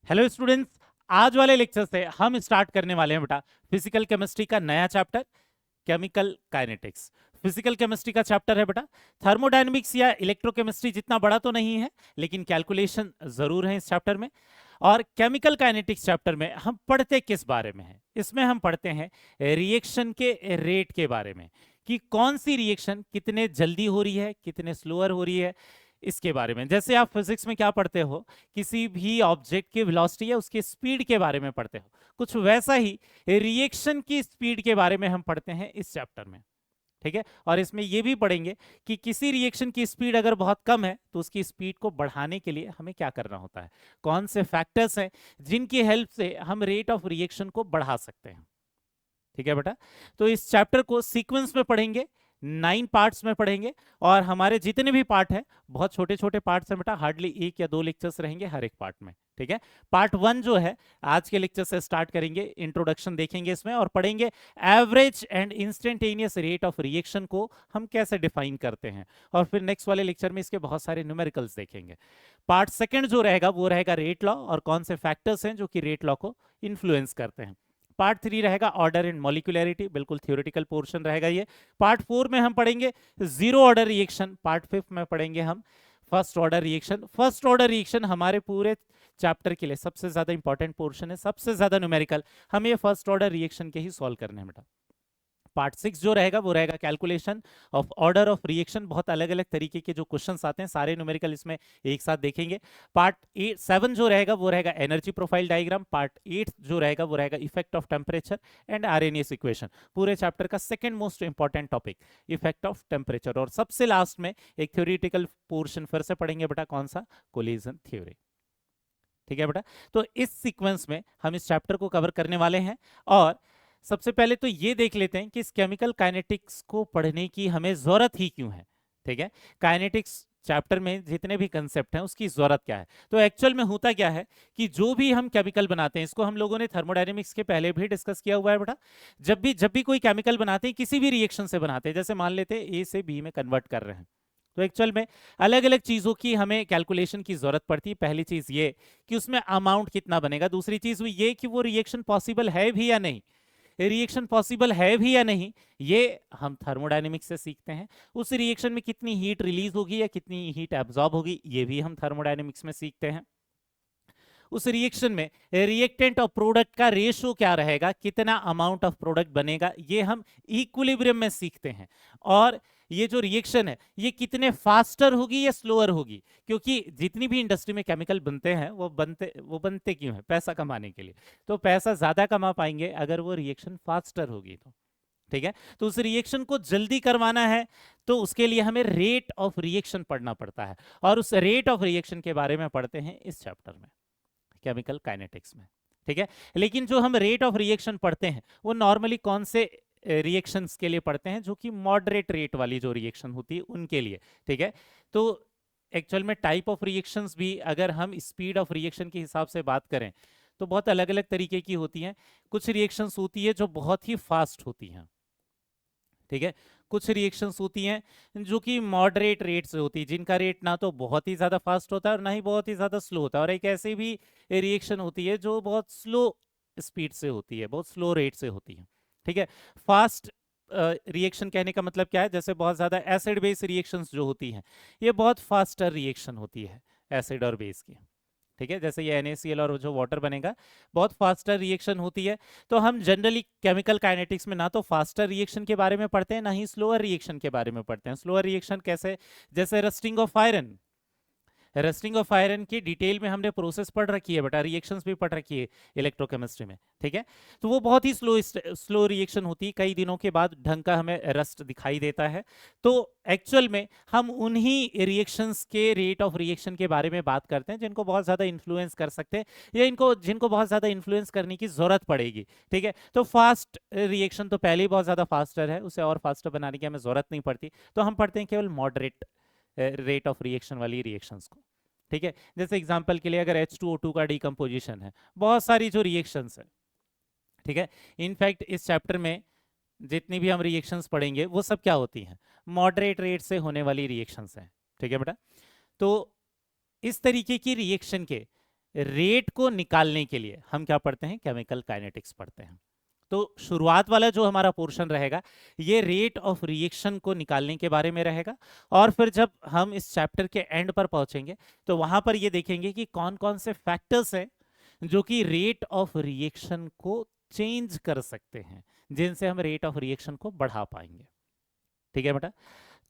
Hello students, आज वाले lecture से हम स्टार्ट करने वाले हैं बेटा फिजिकल केमिस्ट्री का नया chapter chemical kinetics. Physical chemistry का चैप्टर है बेटा। थर्मोडायनेमिक्स या इलेक्ट्रोकेमिस्ट्री जितना बड़ा तो नहीं है, लेकिन कैलकुलेशन जरूर है इस चैप्टर में। और केमिकल काइनेटिक्स चैप्टर में हम पढ़ते किस बारे में है? इसमें हम पढ़ते हैं रिएक्शन के रेट के बारे में, कि कौन सी रिएक्शन कितने जल्दी हो रही है, कितने स्लोअर हो रही है, इसके बारे में। जैसे आप फिजिक्स में क्या पढ़ते हो, किसी भी ऑब्जेक्ट की वेलोसिटी या उसकी स्पीड के बारे में पढ़ते हो, कुछ वैसा ही रिएक्शन की स्पीड के बारे में हम पढ़ते हैं इस चैप्टर में। ठीक है, और इसमें यह भी पढ़ेंगे कि किसी रिएक्शन की स्पीड अगर बहुत कम है तो उसकी स्पीड को बढ़ाने के लिए हमें क्या करना होता है, कौन से फैक्टर्स हैं जिनकी हेल्प से हम रेट ऑफ रिएक्शन को बढ़ा सकते हैं। ठीक है बेटा, तो इस चैप्टर को सीक्वेंस में पढ़ेंगे, 9 पार्ट्स में पढ़ेंगे। और हमारे जितने भी पार्ट हैं बहुत छोटे छोटे पार्ट्स हैं बेटा, हार्डली 1 या 2 लेक्चर्स रहेंगे हर एक पार्ट में। ठीक है, पार्ट 1 जो है आज के लेक्चर से स्टार्ट करेंगे, इंट्रोडक्शन देखेंगे इसमें और पढ़ेंगे average and instantaneous rate of reaction को हम कैसे डिफाइन करते हैं। और फिर नेक्स्ट वाले लेक्चर में इसके बहुत सारे न्यूमेरिकल्स देखेंगे। पार्ट 2 जो रहेगा वो रहेगा रेट लॉ और कौन से फैक्टर्स हैं जो कि रेट लॉ को इन्फ्लुएंस करते हैं। पार्ट 3 रहेगा ऑर्डर एंड मॉलिक्यूलरिटी, बिल्कुल थ्योरेटिकल पोर्शन रहेगा ये। पार्ट 4 में हम पढ़ेंगे जीरो ऑर्डर रिएक्शन। पार्ट 5 में पढ़ेंगे हम first order reaction. First order reaction हमारे पूरे चैप्टर के लिए सबसे ज्यादा इंपॉर्टेंट पोर्शन है, सबसे ज्यादा न्यूमेरिकल हमें फर्स्ट ऑर्डर रिएक्शन के ही सॉल्व करने हैं बेटा। पार्ट 6 जो रहेगा वो रहेगा calculation of order of reaction. बहुत अलग अलग तरीके के जो क्वेश्चंस आते हैं, सारे न्यूमेरिकल इसमें एक साथ देखेंगे। पार्ट 7 जो रहेगा वो रहेगा एनर्जी प्रोफाइल डायग्राम। पार्ट 8 जो रहेगा वो रहेगा effect of temperature and RNS equation, पूरे चैप्टर का second most important topic effect of temperature. और सबसे लास्ट में एक थ्योरेटिकल पोर्शन फिर से पढ़ेंगे बेटा, कौन सा? Collision theory. ठीक है बेटा, तो इस सीक्वेंस में हम इस चैप्टर को कवर करने वाले हैं। और सबसे पहले तो ये देख लेते हैं कि इस केमिकल काइनेटिक्स को पढ़ने की हमें जरूरत ही क्यों है। ठीक है, काइनेटिक्स चैप्टर में जितने भी कंसेप्ट हैं उसकी जरूरत क्या है। तो एक्चुअल में होता क्या है कि जो भी हम केमिकल बनाते हैं, इसको हम लोगों ने थर्मोडायनेमिक्स के पहले भी डिस्कस किया हुआ है बेटा। जब भी कोई केमिकल बनाते हैं, किसी भी रिएक्शन से बनाते हैं, जैसे मान लेते हैं ए से बी में कन्वर्ट कर रहे हैं, तो एक्चुअल में अलग अलग चीजों की हमें कैलकुलेशन की जरूरत पड़ती है। पहली चीज ये कि उसमें अमाउंट कितना बनेगा, दूसरी चीज ये कि वो रिएक्शन पॉसिबल है भी या नहीं, रिएक्शन पॉसिबल है भी या नहीं ये हम थर्मोडायनेमिक्स से सीखते हैं। उस रिएक्शन में कितनी हीट रिलीज होगी या कितनी हीट एब्जॉर्ब होगी ये भी हम थर्मोडायनेमिक्स में सीखते हैं। उस रिएक्शन में रिएक्टेंट और प्रोडक्ट का रेशो क्या रहेगा, कितना अमाउंट ऑफ प्रोडक्ट बनेगा, ये हम इक्विलिब्रियम में सीखते हैं। और ये जो रिएक्शन है ये कितने फास्टर होगी या स्लोअर होगी, क्योंकि जितनी भी इंडस्ट्री में केमिकल बनते हैं वो बनते क्यों है? पैसा कमाने के लिए। तो पैसा ज्यादा कमा पाएंगे अगर वो रिएक्शन फास्टर होगी तो। ठीक है, तो उस रिएक्शन को जल्दी करवाना है तो उसके लिए हमें रेट ऑफ रिएक्शन पढ़ना पड़ता है। और उस रेट ऑफ रिएक्शन के बारे में पढ़ते हैं इस चैप्टर में, केमिकल काइनेटिक्स में। ठीक है, लेकिन जो हम रेट ऑफ रिएक्शन पढ़ते हैं वो नॉर्मली कौन से रिएक्शंस के लिए पढ़ते हैं? जो कि मॉडरेट रेट वाली जो रिएक्शन होती है उनके लिए। ठीक है, तो एक्चुअल में टाइप ऑफ रिएक्शंस भी अगर हम स्पीड ऑफ रिएक्शन के हिसाब से बात करें तो बहुत अलग अलग तरीके की होती हैं। कुछ रिएक्शंस होती है जो बहुत ही फास्ट होती हैं। ठीक है, कुछ रिएक्शंस होती हैं जो कि मॉडरेट रेट से होती है, जिनका रेट ना तो बहुत ही ज्यादा फास्ट होता है और ना ही बहुत ही ज्यादा स्लो होता है। और एक ऐसी भी रिएक्शन होती है जो बहुत स्लो स्पीड से होती है, बहुत स्लो रेट से होती है। ठीक है, फास्ट रिएक्शन कहने का मतलब क्या है? जैसे बहुत ज्यादा एसिड बेस रिएक्शंस जो होती हैं ये बहुत फास्टर रिएक्शन होती है एसिड और बेस की। ठीक है, जैसे ये NaCl और जो वाटर बनेगा बहुत फास्टर रिएक्शन होती है। तो हम जनरली केमिकल काइनेटिक्स में ना तो फास्टर रिएक्शन के बारे में पढ़ते हैं ना ही स्लोअर रिएक्शन के बारे में पढ़ते हैं। स्लोअर रिएक्शन कैसे? जैसे rusting of iron. Rusting of iron की डिटेल में हमने प्रोसेस पढ़ रखी है बेटा, रिएक्शंस भी पढ़ रखी है इलेक्ट्रोकेमिस्ट्री में। ठीक है, तो वो बहुत ही स्लो रिएक्शन होती है, कई दिनों के बाद ढंग का हमें रस्ट दिखाई देता है। तो एक्चुअल में हम उन्हीं रिएक्शंस के रेट ऑफ रिएक्शन के बारे में बात करते हैं जिनको बहुत ज्यादा इन्फ्लुएंस कर सकते हैं या जिनको बहुत ज्यादा इन्फ्लुएंस करने की जरूरत पड़ेगी। ठीक है, तो फास्ट रिएक्शन तो पहले ही बहुत ज्यादा फास्टर है, उसे और फास्टर बनाने की हमें जरूरत नहीं पड़ती, तो हम पढ़ते हैं केवल मॉडरेट रेट ऑफ रिएक्शन वाली रिएक्शंस को। ठीक है, जैसे एग्जांपल के लिए अगर H2O2 का डिकम्पोजिशन है, बहुत सारी जो रिएक्शंस है। ठीक है, इनफैक्ट इस चैप्टर में जितनी भी हम रिएक्शंस पढ़ेंगे वो सब क्या होती हैं? मॉडरेट रेट से होने वाली रिएक्शंस हैं। ठीक है बेटा, तो इस तरीके की रिएक्शन के रेट को निकालने के लिए हम क्या पढ़ते हैं, केमिकल काइनेटिक्स पढ़ते हैं। तो शुरुआत वाला जो हमारा पोर्शन रहेगा ये रेट ऑफ रिएक्शन को निकालने के बारे में रहेगा, और फिर जब हम इस चैप्टर के एंड पर पहुंचेंगे तो वहां पर ये देखेंगे कि कौन कौन से फैक्टर्स हैं जो कि रेट ऑफ रिएक्शन को चेंज कर सकते हैं, जिनसे हम रेट ऑफ रिएक्शन को बढ़ा पाएंगे। ठीक है बेटा,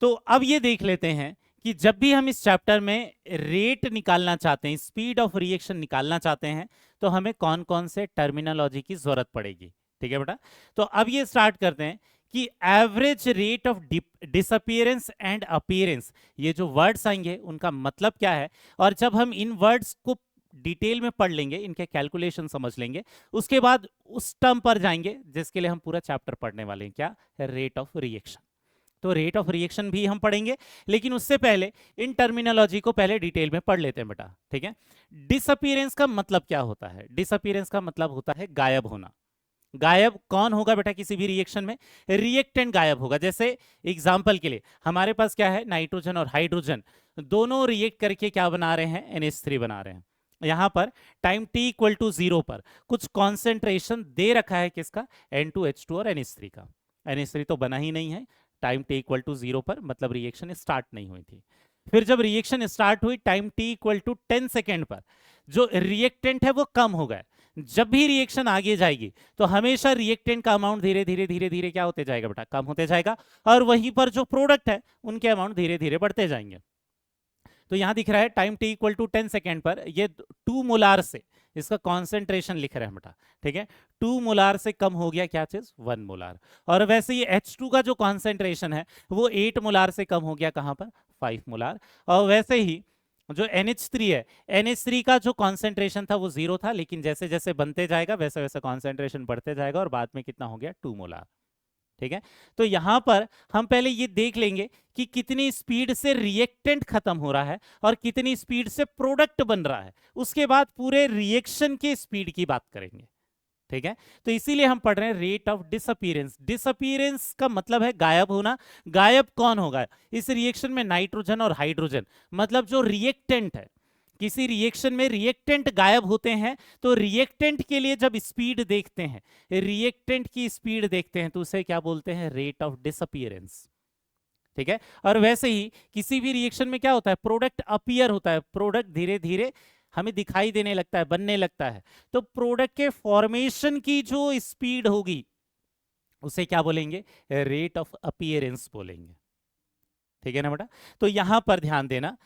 तो अब ये देख लेते हैं कि जब भी हम इस चैप्टर में रेट निकालना चाहते हैं, स्पीड ऑफ रिएक्शन निकालना चाहते हैं, तो हमें कौन कौन से टर्मिनोलॉजी की जरूरत पड़ेगी। ठीक है बेटा, तो अब ये स्टार्ट करते हैं कि average rate of disappearance and appearance, ये जो वर्ड्स आएंगे उनका मतलब क्या है, और जब हम इन वर्ड्स को डिटेल में पढ़ लेंगे, इनके कैलकुलेशन समझ लेंगे, उसके बाद उस टर्म पर जाएंगे जिसके लिए हम पूरा चैप्टर पढ़ने वाले हैं, क्या, रेट ऑफ रिएक्शन। तो रेट ऑफ रिएक्शन भी हम पढ़ेंगे, लेकिन उससे पहले इन टर्मिनोलॉजी को पहले डिटेल में पढ़ लेते हैं बेटा। ठीक है, डिसअपीयरेंस का मतलब क्या होता है? डिसअपीयरेंस का मतलब होता है गायब होना। गायब कौन होगा बेटा किसी भी रिएक्शन में? रिएक्टेंट गायब होगा। जैसे एग्जांपल के लिए हमारे पास क्या है, नाइट्रोजन और हाइड्रोजन दोनों रिएक्ट करके क्या बना रहे हैं, NH3 बना रहे हैं। यहां पर टाइम t इक्वल टू 0 पर कुछ कॉन्सेंट्रेशन दे रखा है, किसका, N2H2 और NH3 का। NH3 तो बना ही नहीं है टाइम t इक्वल टू 0 पर, मतलब रिएक्शन स्टार्ट नहीं हुई थी। फिर जब रिएक्शन स्टार्ट हुई time t equal to 10 second पर, जो रिएक्टेंट है वो कम हो गया। जब भी रिएक्शन आगे जाएगी तो हमेशा रिएक्टेंट का अमाउंट धीरे धीरे धीरे धीरे क्या होते जाएगा बेटा, कम होते जाएगा, और वहीं पर जो प्रोडक्ट है उनके अमाउंट धीरे धीरे बढ़ते जाएंगे। तो यहां दिख रहा है time t equal to 10 second पर ये 2 मोलार से, इसका कॉन्सेंट्रेशन लिख रहे हैं बेटा। ठीक है, 2 मोलार से कम हो गया क्या चीज, 1 मोलार। और वैसे ये H2 का जो कॉन्सेंट्रेशन है वो 8 मोलार से कम हो गया, कहां पर, 5 मोलार। और वैसे ही जो NH3 है, NH3 का जो कॉन्सेंट्रेशन था वो 0 था, लेकिन जैसे जैसे बनते जाएगा वैसे वैसे कॉन्सेंट्रेशन बढ़ते जाएगा, और बाद में कितना हो गया, 2 मोलार। ठीक है, तो यहां पर हम पहले ये देख लेंगे कि कितनी स्पीड से रिएक्टेंट खत्म हो रहा है और कितनी स्पीड से प्रोडक्ट बन रहा है, उसके बाद पूरे रिएक्शन के स्पीड की बात करेंगे। ठीक है, तो इसीलिए हम पढ़ रहे हैं रेट ऑफ डिसअपीयरेंस। डिसअपीयरेंस का मतलब है गायब होना। गायब कौन होगा इस रिएक्शन में, नाइट्रोजन और हाइड्रोजन, मतलब जो रिएक्टेंट है। किसी रिएक्शन में रिएक्टेंट गायब होते हैं, तो रिएक्टेंट के लिए जब स्पीड देखते हैं, रिएक्टेंट की स्पीड देखते हैं, तो उसे क्या बोलते हैं, रेट ऑफ डिसअपीयरेंस। ठीक है, और वैसे ही किसी भी रिएक्शन में क्या होता है, प्रोडक्ट अपीयर होता है, प्रोडक्ट धीरे धीरे हमें दिखाई देने लगता है, बनने लगता है। तो प्रोडक्ट के फॉर्मेशन की जो स्पीड होगी उसे क्या बोलेंगे, रेट ऑफ अपीयरेंस बोलेंगे। ठीक है ना बेटा, तो यहां पर ध्यान देना,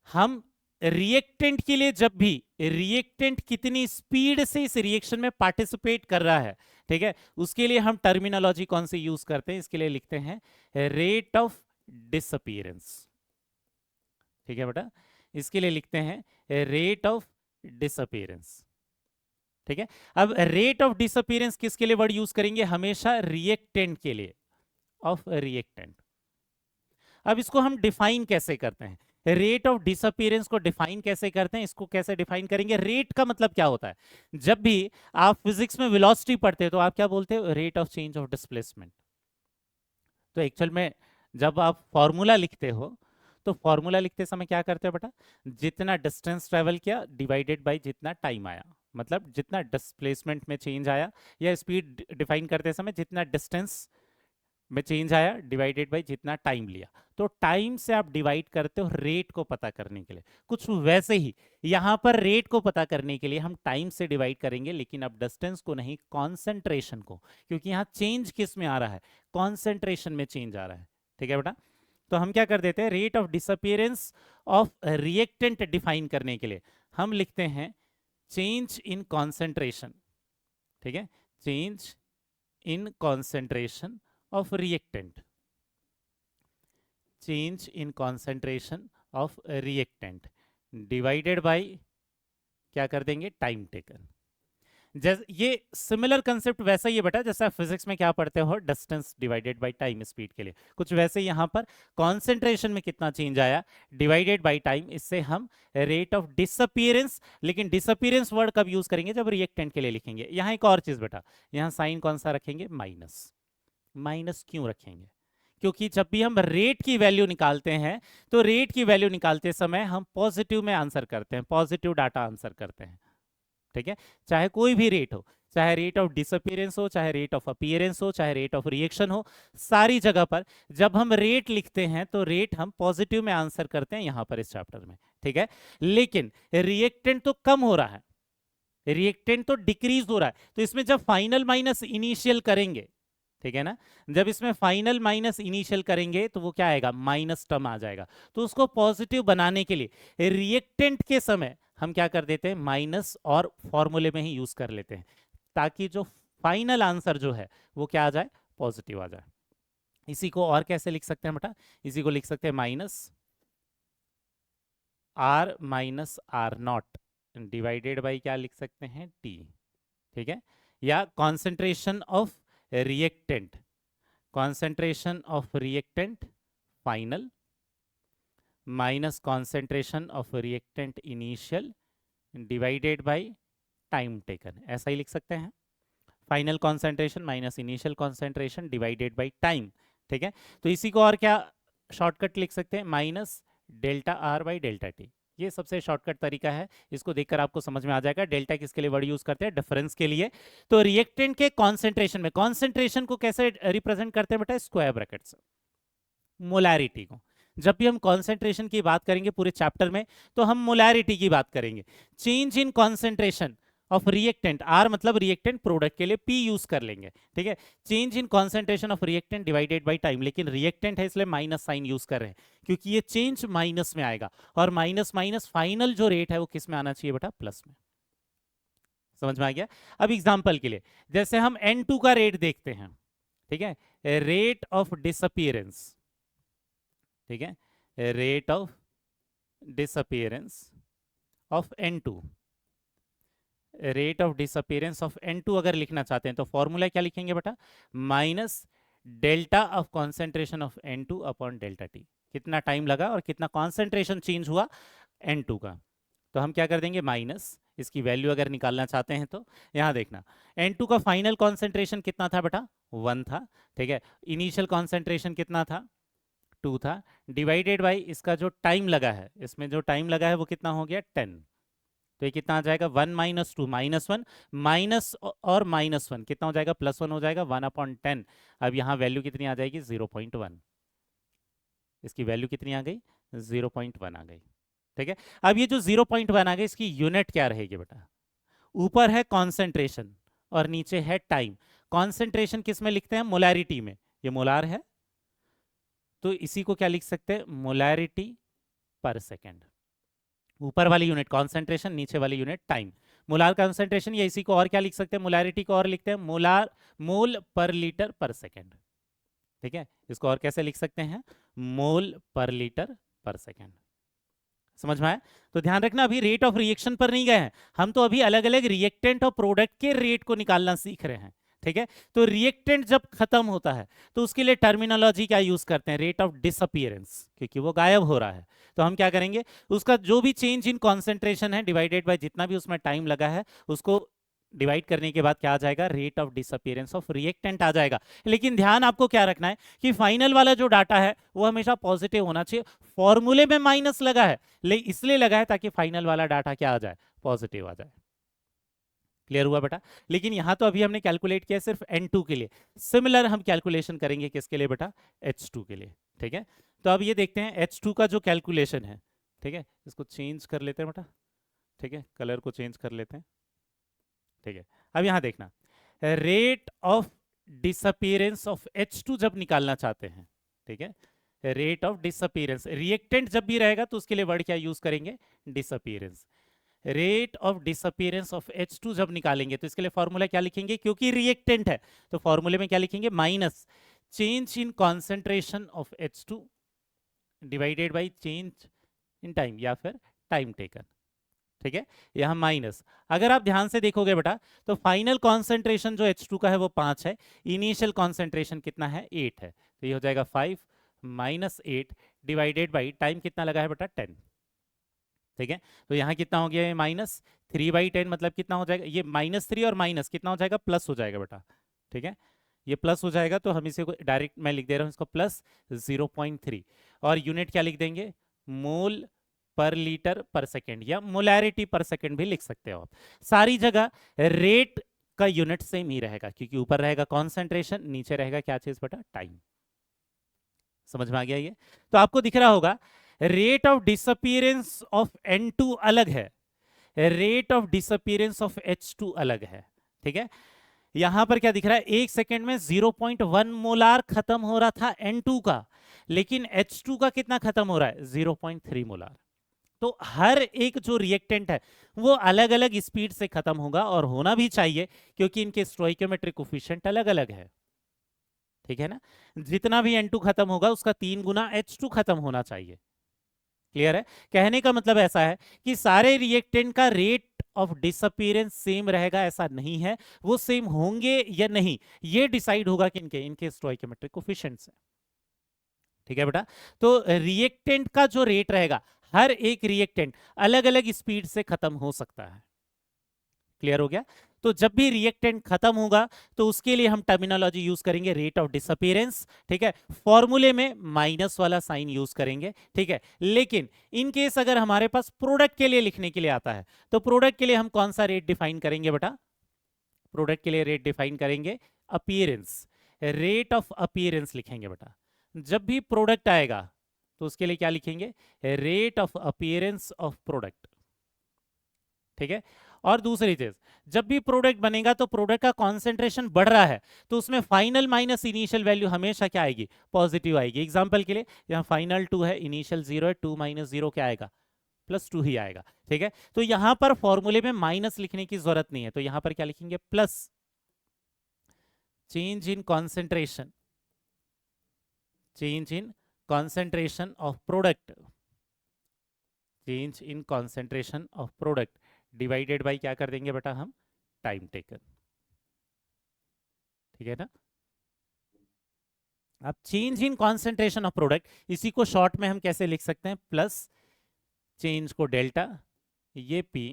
हम रिएक्टेंट के लिए जब भी रिएक्टेंट कितनी स्पीड से इस रिएक्शन में पार्टिसिपेट कर रहा है, ठीक है, उसके लिए हम टर्मिनोलॉजी कौन सी यूज करते हैं, इसके लिए लिखते हैं रेट ऑफ डिसअपीयरेंस। ठीक है बेटा, इसके लिए लिखते हैं रेट ऑफ डिसअपीयरेंस। ठीक है, अब रेट ऑफ डिसअपीयरेंस किसके लिए वर्ड यूज करेंगे, हमेशा रिएक्टेंट के लिए, ऑफ रिएक्टेंट। अब इसको हम डिफाइन कैसे करते हैं, रेट ऑफ डिसअपीयरेंस को डिफाइन कैसे करते हैं, इसको कैसे डिफाइन करेंगे। रेट का मतलब क्या होता है, जब भी आप फिजिक्स में वेलोसिटी पढ़ते हो तो आप क्या बोलते हो, rate of change of displacement. तो एक्चुअल में जब आप फॉर्मूला लिखते हो तो फॉर्मूला लिखते समय क्या करते हो बेटा, जितना डिस्टेंस ट्रेवल किया डिवाइडेड बाय जितना टाइम आया, मतलब जितना डिस्प्लेसमेंट में चेंज आया, या स्पीड डिफाइन करते समय जितना डिस्टेंस में चेंज आया डिवाइडेड बाय जितना टाइम लिया। तो टाइम से आप डिवाइड करते हो रेट को पता करने के लिए। कुछ वैसे ही यहां पर रेट को पता करने के लिए हम टाइम से डिवाइड करेंगे, लेकिन अब डिस्टेंस को नहीं, कॉन्सेंट्रेशन को, क्योंकि यहां चेंज किस में आ रहा है, कॉन्सेंट्रेशन में चेंज आ रहा है। ठीक है बेटा, तो हम क्या कर देते हैं, rate of disappearance of reactant define करने के लिए हम लिखते हैं चेंज इन कॉन्सेंट्रेशन। ठीक है, change in concentration of reactant, change in concentration of reactant divided by क्या कर देंगे, टाइम टेकन। जैसे ये सिमिलर कंसेप्ट वैसा ही है बेटा, जैसे आप फिजिक्स में क्या पढ़ते हो, distance divided by time speed के लिए, कुछ वैसे यहाँ पर कॉन्सेंट्रेशन में कितना चेंज आया डिवाइडेड बाय टाइम, इससे हम रेट ऑफ डिसअपीयरेंस। लेकिन डिसअपीयरेंस वर्ड कब यूज करेंगे, जब रिएक्टेंट के लिए लिखेंगे। यहाँ एक और चीज बेटा, यहाँ साइन कौन सा रखेंगे, माइनस। माइनस क्यों रखेंगे, क्योंकि जब भी हम रेट की वैल्यू निकालते हैं तो रेट की वैल्यू निकालते समय हम पॉजिटिव में आंसर करते हैं, पॉजिटिव डाटा आंसर करते हैं। ठीक है, चाहे कोई भी रेट हो, चाहे रेट ऑफ डिसअपीयरेंस हो, चाहे रेट ऑफ अपीयरेंस हो, चाहे रेट ऑफ रिएक्शन हो, सारी जगह पर जब हम रेट लिखते हैं तो रेट हम पॉजिटिव में आंसर करते हैं यहां पर इस चैप्टर में। ठीक है, लेकिन रिएक्टेंट तो कम हो रहा है, रिएक्टेंट तो डिक्रीज हो रहा है, तो इसमें जब फाइनल माइनस इनिशियल करेंगे, ठीक है ना, जब इसमें फाइनल माइनस इनिशियल करेंगे तो वो क्या आएगा, माइनस टर्म आ जाएगा। तो उसको पॉजिटिव बनाने के लिए रिएक्टेंट के समय हम क्या कर देते हैं, माइनस और फॉर्मूले में ही यूज कर लेते हैं, ताकि जो फाइनल आंसर जो है वो क्या आ जाए, पॉजिटिव आ जाए। इसी को और कैसे लिख सकते हैं बेटा, इसी को लिख सकते हैं minus R minus R not divided by क्या लिख सकते हैं, टी। ठीक है, या concentration of reactant, concentration of reactant final minus concentration of reactant initial divided by time taken, ऐसा ही लिख सकते हैं, final concentration minus initial concentration divided by time. ठीक है, तो इसी को और क्या शॉर्टकट लिख सकते हैं, minus delta R by delta T. ये सबसे शॉर्टकट तरीका है, इसको देखकर आपको समझ में आ जाएगा। डेल्टा किसके लिए वर्ड यूज करते हैं, डिफरेंस के लिए। तो रिएक्टेंट के कॉन्सेंट्रेशन में, कॉन्सेंट्रेशन को कैसे रिप्रेजेंट करते हैं बेटा, स्क्वायर ब्रैकेट से। मोलैरिटी को, जब भी हम कॉन्सेंट्रेशन की बात करेंगे पूरे चैप्टर में तो हम मोलैरिटी की बात करेंगे। Change in concentration of reactant, R मतलब रिएक्टेंट प्रोडक्ट के लिए पी यूज कर लेंगे। ठीक है, change in concentration of reactant divided by time, लेकिन रिएक्टेंट है इसलिए माइनस साइन यूज कर रहे हैं, क्योंकि ये चेंज माइनस में आएगा, और माइनस माइनस फाइनल जो रेट है वो किस में आना चाहिए बेटा, प्लस में। समझ में आ गया। अब एग्जाम्पल के लिए जैसे हम N2 का रेट देखते हैं, ठीक है, रेट ऑफ डिसअपीयरेंस, ठीक है, rate of disappearance of N2, rate of disappearance of N2 अगर लिखना चाहते हैं तो फॉर्मूला क्या लिखेंगे बेटा, minus delta of concentration of N2 upon delta T. कितना टाइम लगा और कितना कॉन्सेंट्रेशन चेंज हुआ N2 का, तो हम क्या कर देंगे, माइनस इसकी वैल्यू अगर निकालना चाहते हैं तो यहां देखना, N2 का फाइनल कॉन्सेंट्रेशन कितना था बेटा, 1 था। ठीक है, इनिशियल कॉन्सेंट्रेशन कितना था, 2 था, डिवाइडेड बाई इसका जो टाइम लगा है, इसमें जो टाइम लगा है वो कितना हो गया, 10। तो ये कितना आ जाएगा, 1 माइनस 2 माइनस 1, माइनस और माइनस 1 कितना हो जाएगा, प्लस 1 हो जाएगा, 1/10। अब यहाँ वैल्यू कितनी आ जाएगी, 0.1। इसकी वैल्यू कितनी आ गई, 0.1 आ गई। ठीक है, अब ये जो 0.1 आ गई इसकी यूनिट क्या रहेगी बेटा, ऊपर है कॉन्सेंट्रेशन और नीचे है टाइम। कॉन्सेंट्रेशन किस में लिखते हैं, मोलैरिटी में, ये मोलार है, तो इसी को क्या लिख सकते हैं, मोलैरिटी पर सेकेंड। ऊपर वाली यूनिट कॉन्सेंट्रेशन, नीचे वाली यूनिट टाइम, मोलार कॉन्सेंट्रेशन, या इसी को और क्या लिख सकते हैं, मोलैरिटी को और लिखते हैं मोलार, मोल पर लीटर पर सेकेंड। ठीक है, इसको और कैसे लिख सकते हैं, मोल पर लीटर पर सेकेंड। समझ में आया। तो ध्यान रखना, अभी रेट ऑफ रिएक्शन पर नहीं गए हैं हम, तो अभी अलग अलग रिएक्टेंट और प्रोडक्ट के रेट को निकालना सीख रहे हैं। ठीक है, तो रिएक्टेंट जब खत्म होता है तो उसके लिए टर्मिनोलॉजी क्या यूज करते हैं, रेट ऑफ डिसअपीयरेंस, क्योंकि वो गायब हो रहा है। तो हम क्या करेंगे, उसका जो भी चेंज इन कॉन्सेंट्रेशन है डिवाइडेड बाय जितना भी उसमें टाइम लगा है, उसको डिवाइड करने के बाद क्या आ जाएगा, rate of disappearance of reactant आ जाएगा। लेकिन ध्यान आपको क्या रखना है कि फाइनल वाला जो डाटा है वो हमेशा पॉजिटिव होना चाहिए। फॉर्मूले में माइनस लगा है, इसलिए लगा है ताकि फाइनल वाला डाटा क्या आ जाए, पॉजिटिव आ जाए। क्लियर हुआ बेटा। लेकिन यहां तो अभी हमने कैलकुलेट किया सिर्फ N2 के लिए, सिमिलर हम कैलकुलेशन करेंगे किसके लिए बेटा, H2 के लिए। ठीक है, तो अब ये देखते हैं H2 का जो कैलकुलेशन है। ठीक है, इसको चेंज कर लेते हैं बेटा, ठीक है, कलर को चेंज कर लेते हैं। ठीक है, अब यहां देखना, rate of disappearance of H2 जब निकालना चाहते हैं, ठीक है, रेट ऑफ डिसअपीयरेंस, रिएक्टेंट जब भी रहेगा तो उसके लिए वर्ड क्या यूज करेंगे, disappearance. Rate of disappearance of H2 जब निकालेंगे तो इसके लिए फॉर्मूला क्या लिखेंगे, क्योंकि रिएक्टेंट है तो फॉर्मूले में क्या लिखेंगे, minus change in concentration of H2 divided by change in time, या फिर टाइम टेकन। ठीक है, यहां माइनस, अगर आप ध्यान से देखोगे बेटा तो फाइनल कॉन्सेंट्रेशन जो H2 का है वो 5 है, इनिशियल कॉन्सेंट्रेशन कितना है, 8 है, तो ये हो जाएगा 5 माइनस 8 डिवाइडेड बाई टाइम कितना लगा है बेटा, 10। ठीक है, तो यहाँ कितना हो गया, माइनस 3/10 मतलब कितना हो जाएगा, ये -3 और माइनस कितना हो जाएगा, प्लस हो जाएगा बेटा। ठीक है, ये प्लस हो जाएगा तो हम इसे डायरेक्ट मैं लिख दे रहा हूं इसको प्लस 0.3 और यूनिट क्या लिख देंगे मोल पर लीटर पर सेकेंड या मोलैरिटी पर सेकेंड भी लिख सकते हो आप। सारी जगह रेट का यूनिट सेम ही रहेगा क्योंकि ऊपर रहेगा कॉन्सेंट्रेशन, नीचे रहेगा क्या चीज बेटा टाइम। समझ में आ गया ये? तो आपको दिख रहा होगा rate of disappearance of N2 अलग है, rate of disappearance of H2 अलग है। ठीक है, यहां पर क्या दिख रहा है 1 सेकेंड में 0.1 मोलार खत्म हो रहा था N2 का, लेकिन H2 का कितना खत्म हो रहा है 0.3 मोलार। तो हर एक जो रिएक्टेंट है वो अलग अलग स्पीड से खत्म होगा और होना भी चाहिए क्योंकि इनके स्टोइकियोमेट्रिक कोफिशिएंट अलग अलग है। ठीक है ना, जितना भी N2 खत्म होगा उसका 3 गुना H2 खत्म होना चाहिए। क्लियर है? कहने का मतलब ऐसा है कि सारे रिएक्टेंट का रेट ऑफ डिसअपीयरेंस सेम रहेगा ऐसा नहीं है, वो सेम होंगे या नहीं ये डिसाइड होगा कि इनके स्टोइकियोमेट्रिक कोफिशिएंट्स है। ठीक है बेटा, तो रिएक्टेंट का जो रेट रहेगा हर एक रिएक्टेंट अलग अलग स्पीड से खत्म हो सकता है। क्लियर हो गया? तो जब भी रिएक्टेंट खत्म होगा तो उसके लिए हम टर्मिनोलॉजी यूज करेंगे रेट ऑफ डिसअपीयरेंस। ठीक है, फॉर्मूले में माइनस वाला साइन यूज करेंगे। ठीक है, लेकिन इन केस अगर हमारे पास प्रोडक्ट के लिए लिखने के लिए आता है तो प्रोडक्ट के लिए हम कौन सा रेट डिफाइन करेंगे बेटा? प्रोडक्ट के लिए रेट डिफाइन करेंगे अपीयरेंस, रेट ऑफ अपीयरेंस लिखेंगे बेटा। जब भी प्रोडक्ट आएगा तो उसके लिए क्या लिखेंगे rate of appearance of product. ठीक है, और दूसरी चीज जब भी प्रोडक्ट बनेगा तो प्रोडक्ट का कॉन्सेंट्रेशन बढ़ रहा है तो उसमें फाइनल माइनस इनिशियल वैल्यू हमेशा क्या आएगी पॉजिटिव आएगी। एग्जांपल के लिए यहाँ फाइनल 2 है, इनिशियल 0 है, 2 माइनस 0 क्या आएगा +2 ही आएगा। ठीक है, तो यहां पर फॉर्मूले में माइनस लिखने की जरूरत नहीं है, तो यहां पर क्या लिखेंगे plus change in concentration, change in concentration of product, change in concentration of product divided by क्या कर देंगे बेटा हम टाइम टेकन। ठीक है ना, अब change in concentration of product इसी को शॉर्ट में हम कैसे लिख सकते हैं प्लस चेंज को डेल्टा, ये P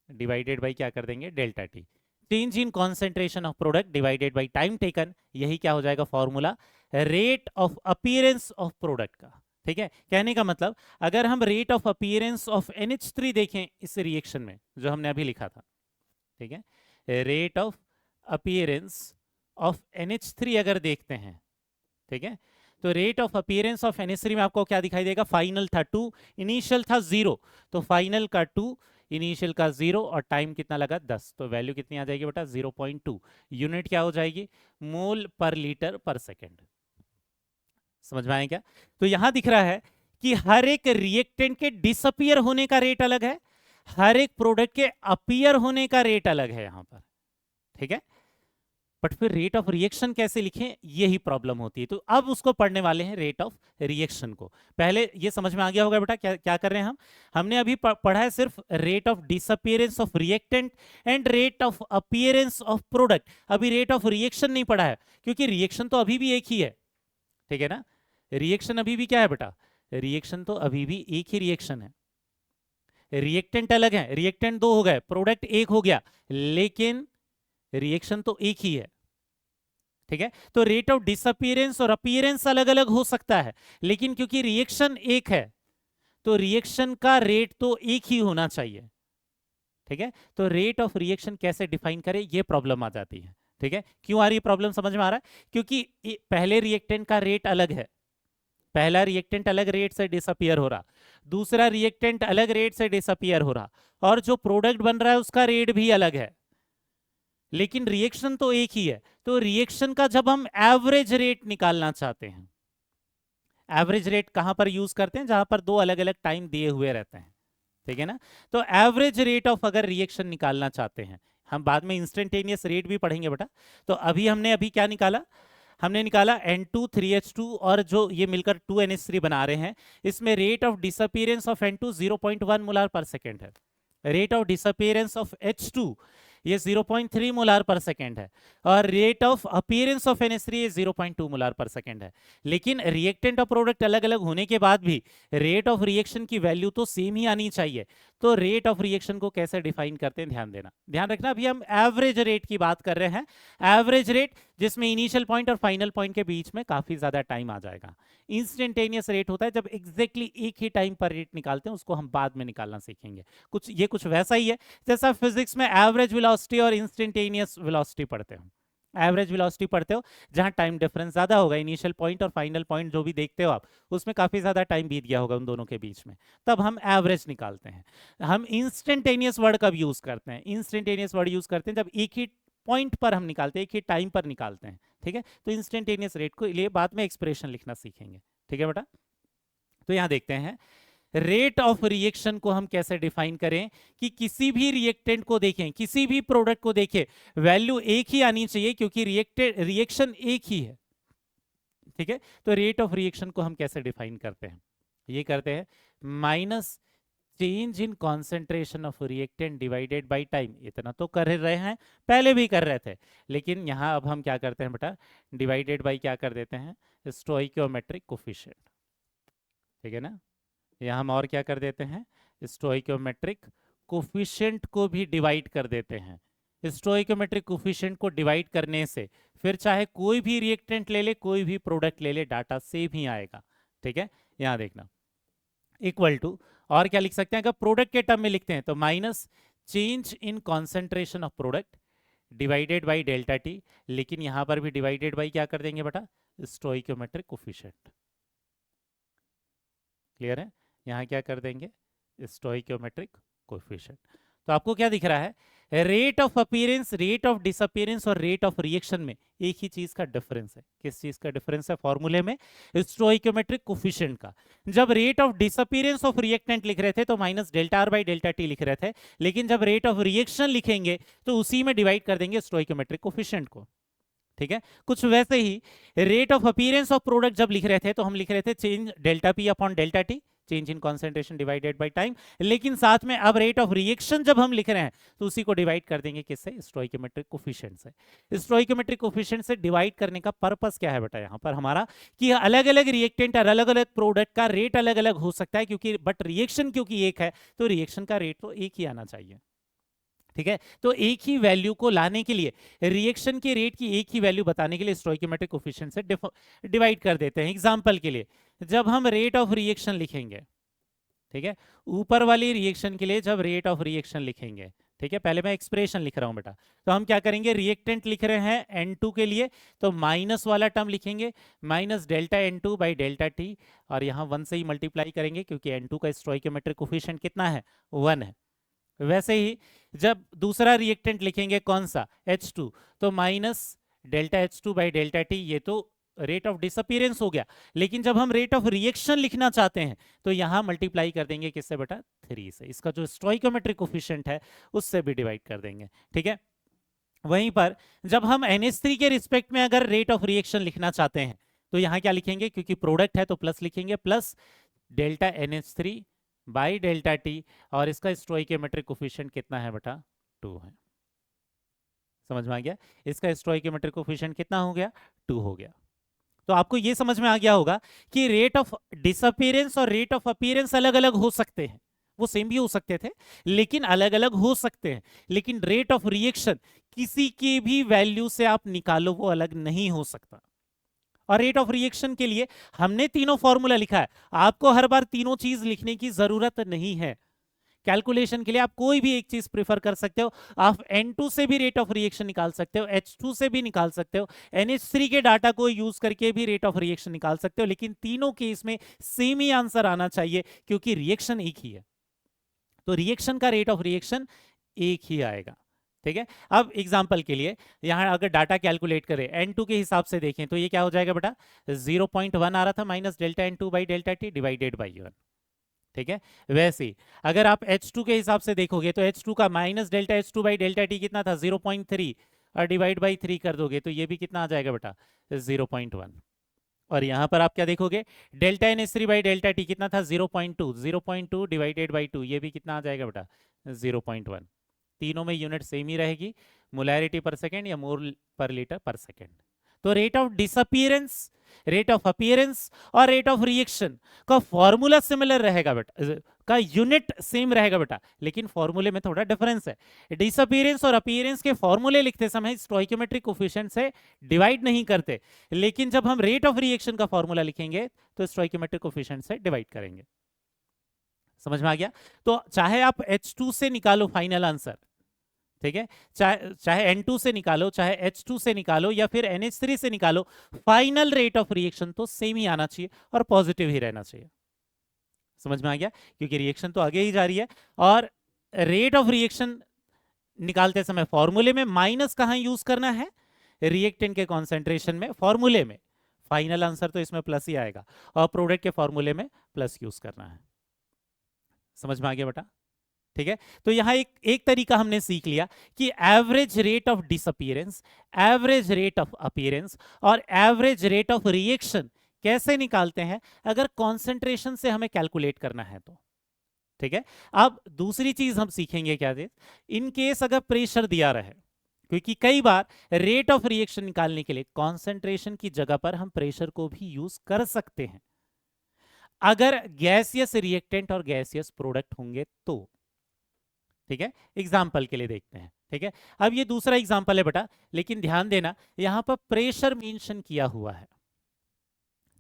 डिवाइडेड बाय क्या कर देंगे delta T। Change in concentration of product divided by time taken, यही क्या हो जाएगा formula rate of appearance of product का। ठीक है, कहने का मतलब अगर हम rate of appearance of NH3 देखें इस रिएक्शन में जो हमने अभी लिखा था, ठीक है, rate of appearance of NH3 अगर देखते हैं, ठीक है, तो rate of appearance of NH3 में आपको क्या दिखाई देगा फाइनल था 2, इनिशियल था 0, तो फाइनल का 2, इनिशियल का 0 और टाइम कितना लगा 10, तो वैल्यू कितनी आ जाएगी बेटा 0.2। यूनिट क्या हो जाएगी मोल पर लीटर पर सेकेंड। समझ में आए क्या? तो यहां दिख रहा है कि हर एक रिएक्टेंट के डिसअपियर होने का रेट अलग है, हर एक प्रोडक्ट के अपीयर होने का रेट अलग है यहां पर। ठीक है, बट फिर रेट ऑफ रिएक्शन कैसे लिखें यही प्रॉब्लम होती है, तो अब उसको पढ़ने वाले हैं रेट ऑफ रिएक्शन को। पहले ये समझ में आ गया होगा बेटा क्या क्या कर रहे हैं हम, हमने अभी पढ़ा है सिर्फ rate of disappearance of reactant and rate of appearance of product, अभी रेट ऑफ रिएक्शन नहीं पढ़ा है क्योंकि रिएक्शन तो अभी भी एक ही है। ठीक है ना, रिएक्शन अभी भी क्या है बेटा, रिएक्शन तो अभी भी एक ही रिएक्शन है, रिएक्टेंट अलग है, रिएक्टेंट 2 हो गए, प्रोडक्ट 1 हो गया, लेकिन रिएक्शन तो एक ही है। ठीक है, तो रेट ऑफ डिसअपीयरेंस और अपीयरेंस अलग अलग हो सकता है, लेकिन क्योंकि रिएक्शन एक है तो रिएक्शन का रेट तो एक ही होना चाहिए। ठीक है, तो रेट ऑफ रिएक्शन कैसे डिफाइन करें ये प्रॉब्लम आ जाती है। ठीक है, क्यों आ रही है प्रॉब्लम समझ में आ रहा है, क्योंकि पहले रिएक्टेंट का रेट अलग है, पहला रिएक्टेंट अलग रेट से डिसअपियर हो रहा, दूसरा रिएक्टेंट अलग रेट से डिसअपियर हो रहा, और जो प्रोडक्ट बन रहा है उसका रेट भी अलग है, लेकिन रिएक्शन तो एक ही है। तो रिएक्शन का जब हम एवरेज रेट निकालना चाहते हैं, एवरेज रेट कहां पर यूज करते हैं जहां पर दो अलग अलग टाइम दिए हुए रहते हैं। ठीक है ना, तो एवरेज रेट ऑफ अगर रिएक्शन निकालना चाहते हैं, हम बाद में इंस्टेंटेनियस रेट भी पढ़ेंगे बेटा, तो हमने अभी क्या निकाला, हमने निकाला N2 3H2 और जो ये मिलकर 2NH3 बना रहे हैं, इसमें rate of disappearance of N2 0.1 molar पर सेकेंड है, rate of disappearance of H2 ये 0.3 मोलार पर सेकेंड है, और rate of appearance of NH3 ये 0.2 मोलार पर सेकेंड है। लेकिन रिएक्टेंट और प्रोडक्ट अलग अलग होने के बाद भी रेट ऑफ रिएक्शन की वैल्यू तो सेम ही आनी चाहिए। तो रेट ऑफ रिएक्शन को कैसे डिफाइन करते हैं ध्यान देना, ध्यान रखना, अभी हम एवरेज रेट की बात कर रहे हैं। एवरेज रेट जिसमें इनिशियल पॉइंट और फाइनल पॉइंट के बीच में काफी ज्यादा टाइम आ जाएगा। इंस्टेंटेनियस रेट होता है जब एग्जैक्टली एक ही टाइम पर रेट निकालते हैं, उसको हम बाद में निकालना सीखेंगे। कुछ वैसा ही है जैसा फिजिक्स में एवरेज वेलोसिटी और इंस्टेंटेनियस वेलोसिटी पढ़ते हो। एवरेज वेलोसिटी पढ़ते हो जहां टाइम डिफरेंस ज्यादा होगा, इनिशियल पॉइंट और फाइनल पॉइंट जो भी देखते हो आप, उसमें काफी ज्यादा टाइम बीत गया होगा उन दोनों के बीच में, तब हम एवरेज निकालते हैं। हम इंस्टेंटेनियस वर्ड कब यूज करते हैं? इंस्टेंटेनियस वर्ड यूज करते हैं जब एक ही पॉइंट पर हम निकालते हैं, एक ही टाइम पर निकालते हैं, ठीक है। तो इंस्टेंटेनियस रेट को लिए बाद में एक्सप्रेशन लिखना सीखेंगे, ठीक है बेटा। तो यहां देखते हैं रेट ऑफ रिएक्शन को हम कैसे डिफाइन करें कि किसी भी रिएक्टेंट को देखें, किसी भी प्रोडक्ट को देखें, वैल्यू एक ही आनी चाहिए क्योंकि रिएक्शन एक ही है, ठीक है। तो रेट ऑफ रिएक्शन को हम कैसे डिफाइन करते हैं? ये करते हैं minus change in concentration of reactant divided by time. इतना तो कर रहे हैं, पहले भी कर रहे थे, लेकिन यहां अब हम क्या करते हैं बेटा, डिवाइडेड बाय क्या कर देते हैं, स्टोइकियोमेट्रिक कोफिशिएंट, ठीक है ना। यहाँ हम और क्या कर देते हैं, स्टोइकियोमेट्रिक कोफिशिएंट को भी डिवाइड कर देते हैं। स्टोइकियोमेट्रिक कोफिशिएंट को डिवाइड करने से फिर चाहे कोई भी रिएक्टेंट ले ले, कोई भी प्रोडक्ट ले ले, डाटा सेम ही आएगा, ठीक है। यहाँ देखना इक्वल टू, और क्या लिख सकते हैं अगर प्रोडक्ट के टर्म में लिखते हैं तो minus change in concentration of product divided by delta T, लेकिन यहां पर भी डिवाइडेड बाई क्या कर देंगे बेटा, स्टोइकियोमेट्रिक कोफिशिएंट। क्लियर है? यहाँ क्या कर देंगे, स्टोइकियोमेट्रिक कोफिशिएंट। तो आपको क्या दिख रहा है, rate of appearance, rate of disappearance और रेट ऑफ रिएक्शन में एक ही चीज का डिफरेंस है। किस चीज का डिफरेंस है फॉर्मूले में? स्टोइकियोमेट्रिक कोफिशिएंट का। जब rate of disappearance of reactant लिख रहे थे तो minus delta R by delta T लिख रहे थे, लेकिन जब रेट ऑफ रिएक्शन लिखेंगे तो उसी में डिवाइड कर देंगे स्टोइकियोमेट्रिक कोफिशिएंट को, ठीक है। कुछ वैसे ही rate of appearance of product जब लिख रहे थे तो हम लिख रहे थे change delta P upon delta T, change in concentration divided by time, लेकिन साथ में अब रेट ऑफ रिएक्शन जब हम लिख रहे हैं तो उसी को डिवाइड कर देंगे किससे, स्टोइकियोमेट्रिक कोफिशिएंट से। स्टोइकियोमेट्रिक कोफिशिएंट से डिवाइड करने का पर्पस क्या है बेटा यहाँ पर हमारा, कि अलग अलग रिएक्टेंट और अलग अलग प्रोडक्ट का रेट अलग अलग हो सकता है, क्योंकि बट रिएक्शन क्योंकि एक है तो रिएक्शन का रेट तो एक ही आना चाहिए, ठीक है। तो एक ही वैल्यू को लाने के लिए, रिएक्शन के रेट की एक ही वैल्यू बताने के लिए स्टोइकियोमेट्रिक कोफिशिएंट से डिवाइड कर देते हैं। एग्जांपल के लिए जब हम रेट ऑफ रिएक्शन लिखेंगे, ठीक है, ऊपर वाली रिएक्शन के लिए जब रेट ऑफ रिएक्शन लिखेंगे, ठीक है, पहले मैं एक्सप्रेशन लिख रहा हूं बेटा, तो हम क्या करेंगे, रिएक्टेंट लिख रहे हैं N2 के लिए तो माइनस वाला टर्म लिखेंगे, minus delta N2 by delta T, और यहाँ 1 से ही मल्टीप्लाई करेंगे क्योंकि N2 का स्टोइकियोमेट्रिक कोफिशिएंट कितना है, 1 है। वैसे ही जब दूसरा रिएक्टेंट लिखेंगे कौन सा, H2, तो minus delta H2 by delta T, ये तो रेट ऑफ डिसअपीयरेंस हो गया, लेकिन जब हम रेट ऑफ रिएक्शन लिखना चाहते हैं तो यहां मल्टीप्लाई कर देंगे किससे बेटा, 3 से, इसका जो स्टोइकियोमेट्रिक कोफिशिएंट है उससे भी डिवाइड कर देंगे, ठीक है। वहीं पर जब हम NH3 के रिस्पेक्ट में अगर रेट ऑफ रिएक्शन लिखना चाहते हैं तो यहां क्या लिखेंगे, क्योंकि प्रोडक्ट है तो प्लस लिखेंगे, plus delta NH3 by delta T, और इसका स्टोइकियोमेट्रिक कोफिशिएंट कितना है बेटा, 2 है। समझ में आ गया, इसका स्टोइकियोमेट्रिक कोफिशिएंट कितना हो गया, 2 हो गया। तो आपको ये समझ में आ गया होगा कि रेट ऑफ डिसअपीयरेंस और रेट ऑफ अपीयरेंस अलग अलग हो सकते हैं, वो सेम भी हो सकते थे लेकिन अलग अलग हो सकते हैं, लेकिन रेट ऑफ रिएक्शन किसी की भी वैल्यू से आप निकालो वो अलग नहीं हो सकता। और रेट ऑफ रिएक्शन के लिए हमने तीनों फॉर्मूला लिखा है, आपको हर बार तीनों चीज लिखने की जरूरत नहीं है। कैलकुलेशन के लिए आप कोई भी एक चीज प्रेफर कर सकते हो, आप N2 से भी रेट ऑफ रिएक्शन निकाल सकते हो, H2 से भी निकाल सकते हो, NH3 के डाटा को यूज करके भी रेट ऑफ रिएक्शन निकाल सकते हो, लेकिन तीनों केस में सेम ही आंसर आना चाहिए क्योंकि रिएक्शन एक ही है, तो रिएक्शन का रेट ऑफ रिएक्शन एक ही आएगा, ठीक है। अब एग्जांपल के लिए यहां अगर डाटा कैलकुलेट करें N2 के हिसाब से देखें तो ये क्या हो जाएगा बेटा, 0.1 आ रहा था minus delta N2 by delta T divided by 1, ठीक है। वैसे ही अगर आप H2 के हिसाब से देखोगे तो H2 का minus delta H2 by delta T कितना था, 0.3, और डिवाइड बाई 3 कर दोगे तो ये भी कितना आ जाएगा बेटा, 0.1। और यहां पर आप क्या देखोगे, delta NH3 by delta T कितना था, 0.2, 0.2 डिवाइडेड बाई 2, ये भी कितना आ जाएगा बेटा, 0.1। तीनों में यूनिट सेम ही रहेगी, मोलैरिटी पर सेकेंड या मोल पर लीटर पर सेकेंड। तो rate of disappearance, rate of appearance और रेट ऑफ रिएक्शन का फॉर्मूला सिमिलर रहेगा बेटा, का यूनिट सेम रहेगा बेटा, लेकिन फॉर्मूले में थोड़ा डिफरेंस है। डिसअपियरेंस और अपीयरेंस के फॉर्मूले लिखते समय स्टोइकोमेट्रिक कोफिशिएंट से डिवाइड नहीं करते, लेकिन जब हम रेट ऑफ रिएक्शन का फॉर्मूला लिखेंगे तो स्टोइकोमेट्रिक कोफिशिएंट से डिवाइड करेंगे। समझ में आ गया? तो चाहे आप H2 से निकालो फाइनल आंसर, ठीक है, चाहे N2 से निकालो, चाहे H2 से निकालो या फिर NH3 से निकालो, फाइनल रेट ऑफ रिएक्शन तो सेम ही आना चाहिए और पॉजिटिव ही रहना चाहिए। समझ में आ गया? क्योंकि रिएक्शन तो आगे ही जा रही है। और रेट ऑफ रिएक्शन निकालते समय फॉर्मूले में माइनस कहां यूज करना है? रिएक्टेंट के कॉन्सेंट्रेशन में, फॉर्मूले में। फाइनल आंसर तो इसमें प्लस ही आएगा, और प्रोडक्ट के फॉर्मूले में प्लस यूज करना है। समझ में आ गया बेटा? ठीक है, तो यहां एक तरीका हमने सीख लिया कि average rate of disappearance, average rate of appearance और एवरेज रेट ऑफ रिएक्शन कैसे निकालते हैं अगर कॉन्सेंट्रेशन से हमें कैलकुलेट करना है तो। ठीक है, अब दूसरी चीज हम सीखेंगे क्या है, इन केस अगर प्रेशर दिया रहे, क्योंकि कई बार रेट ऑफ रिएक्शन निकालने के लिए कॉन्सेंट्रेशन की जगह पर हम प्रेशर को भी यूज कर सकते हैं अगर गैसियस रिएक्टेंट और गैसियस प्रोडक्ट होंगे तो। ठीक है, एग्जाम्पल के लिए देखते हैं। ठीक है, अब ये दूसरा एग्जाम्पल है बेटा, लेकिन ध्यान देना यहां पर प्रेशर मेंशन किया हुआ है।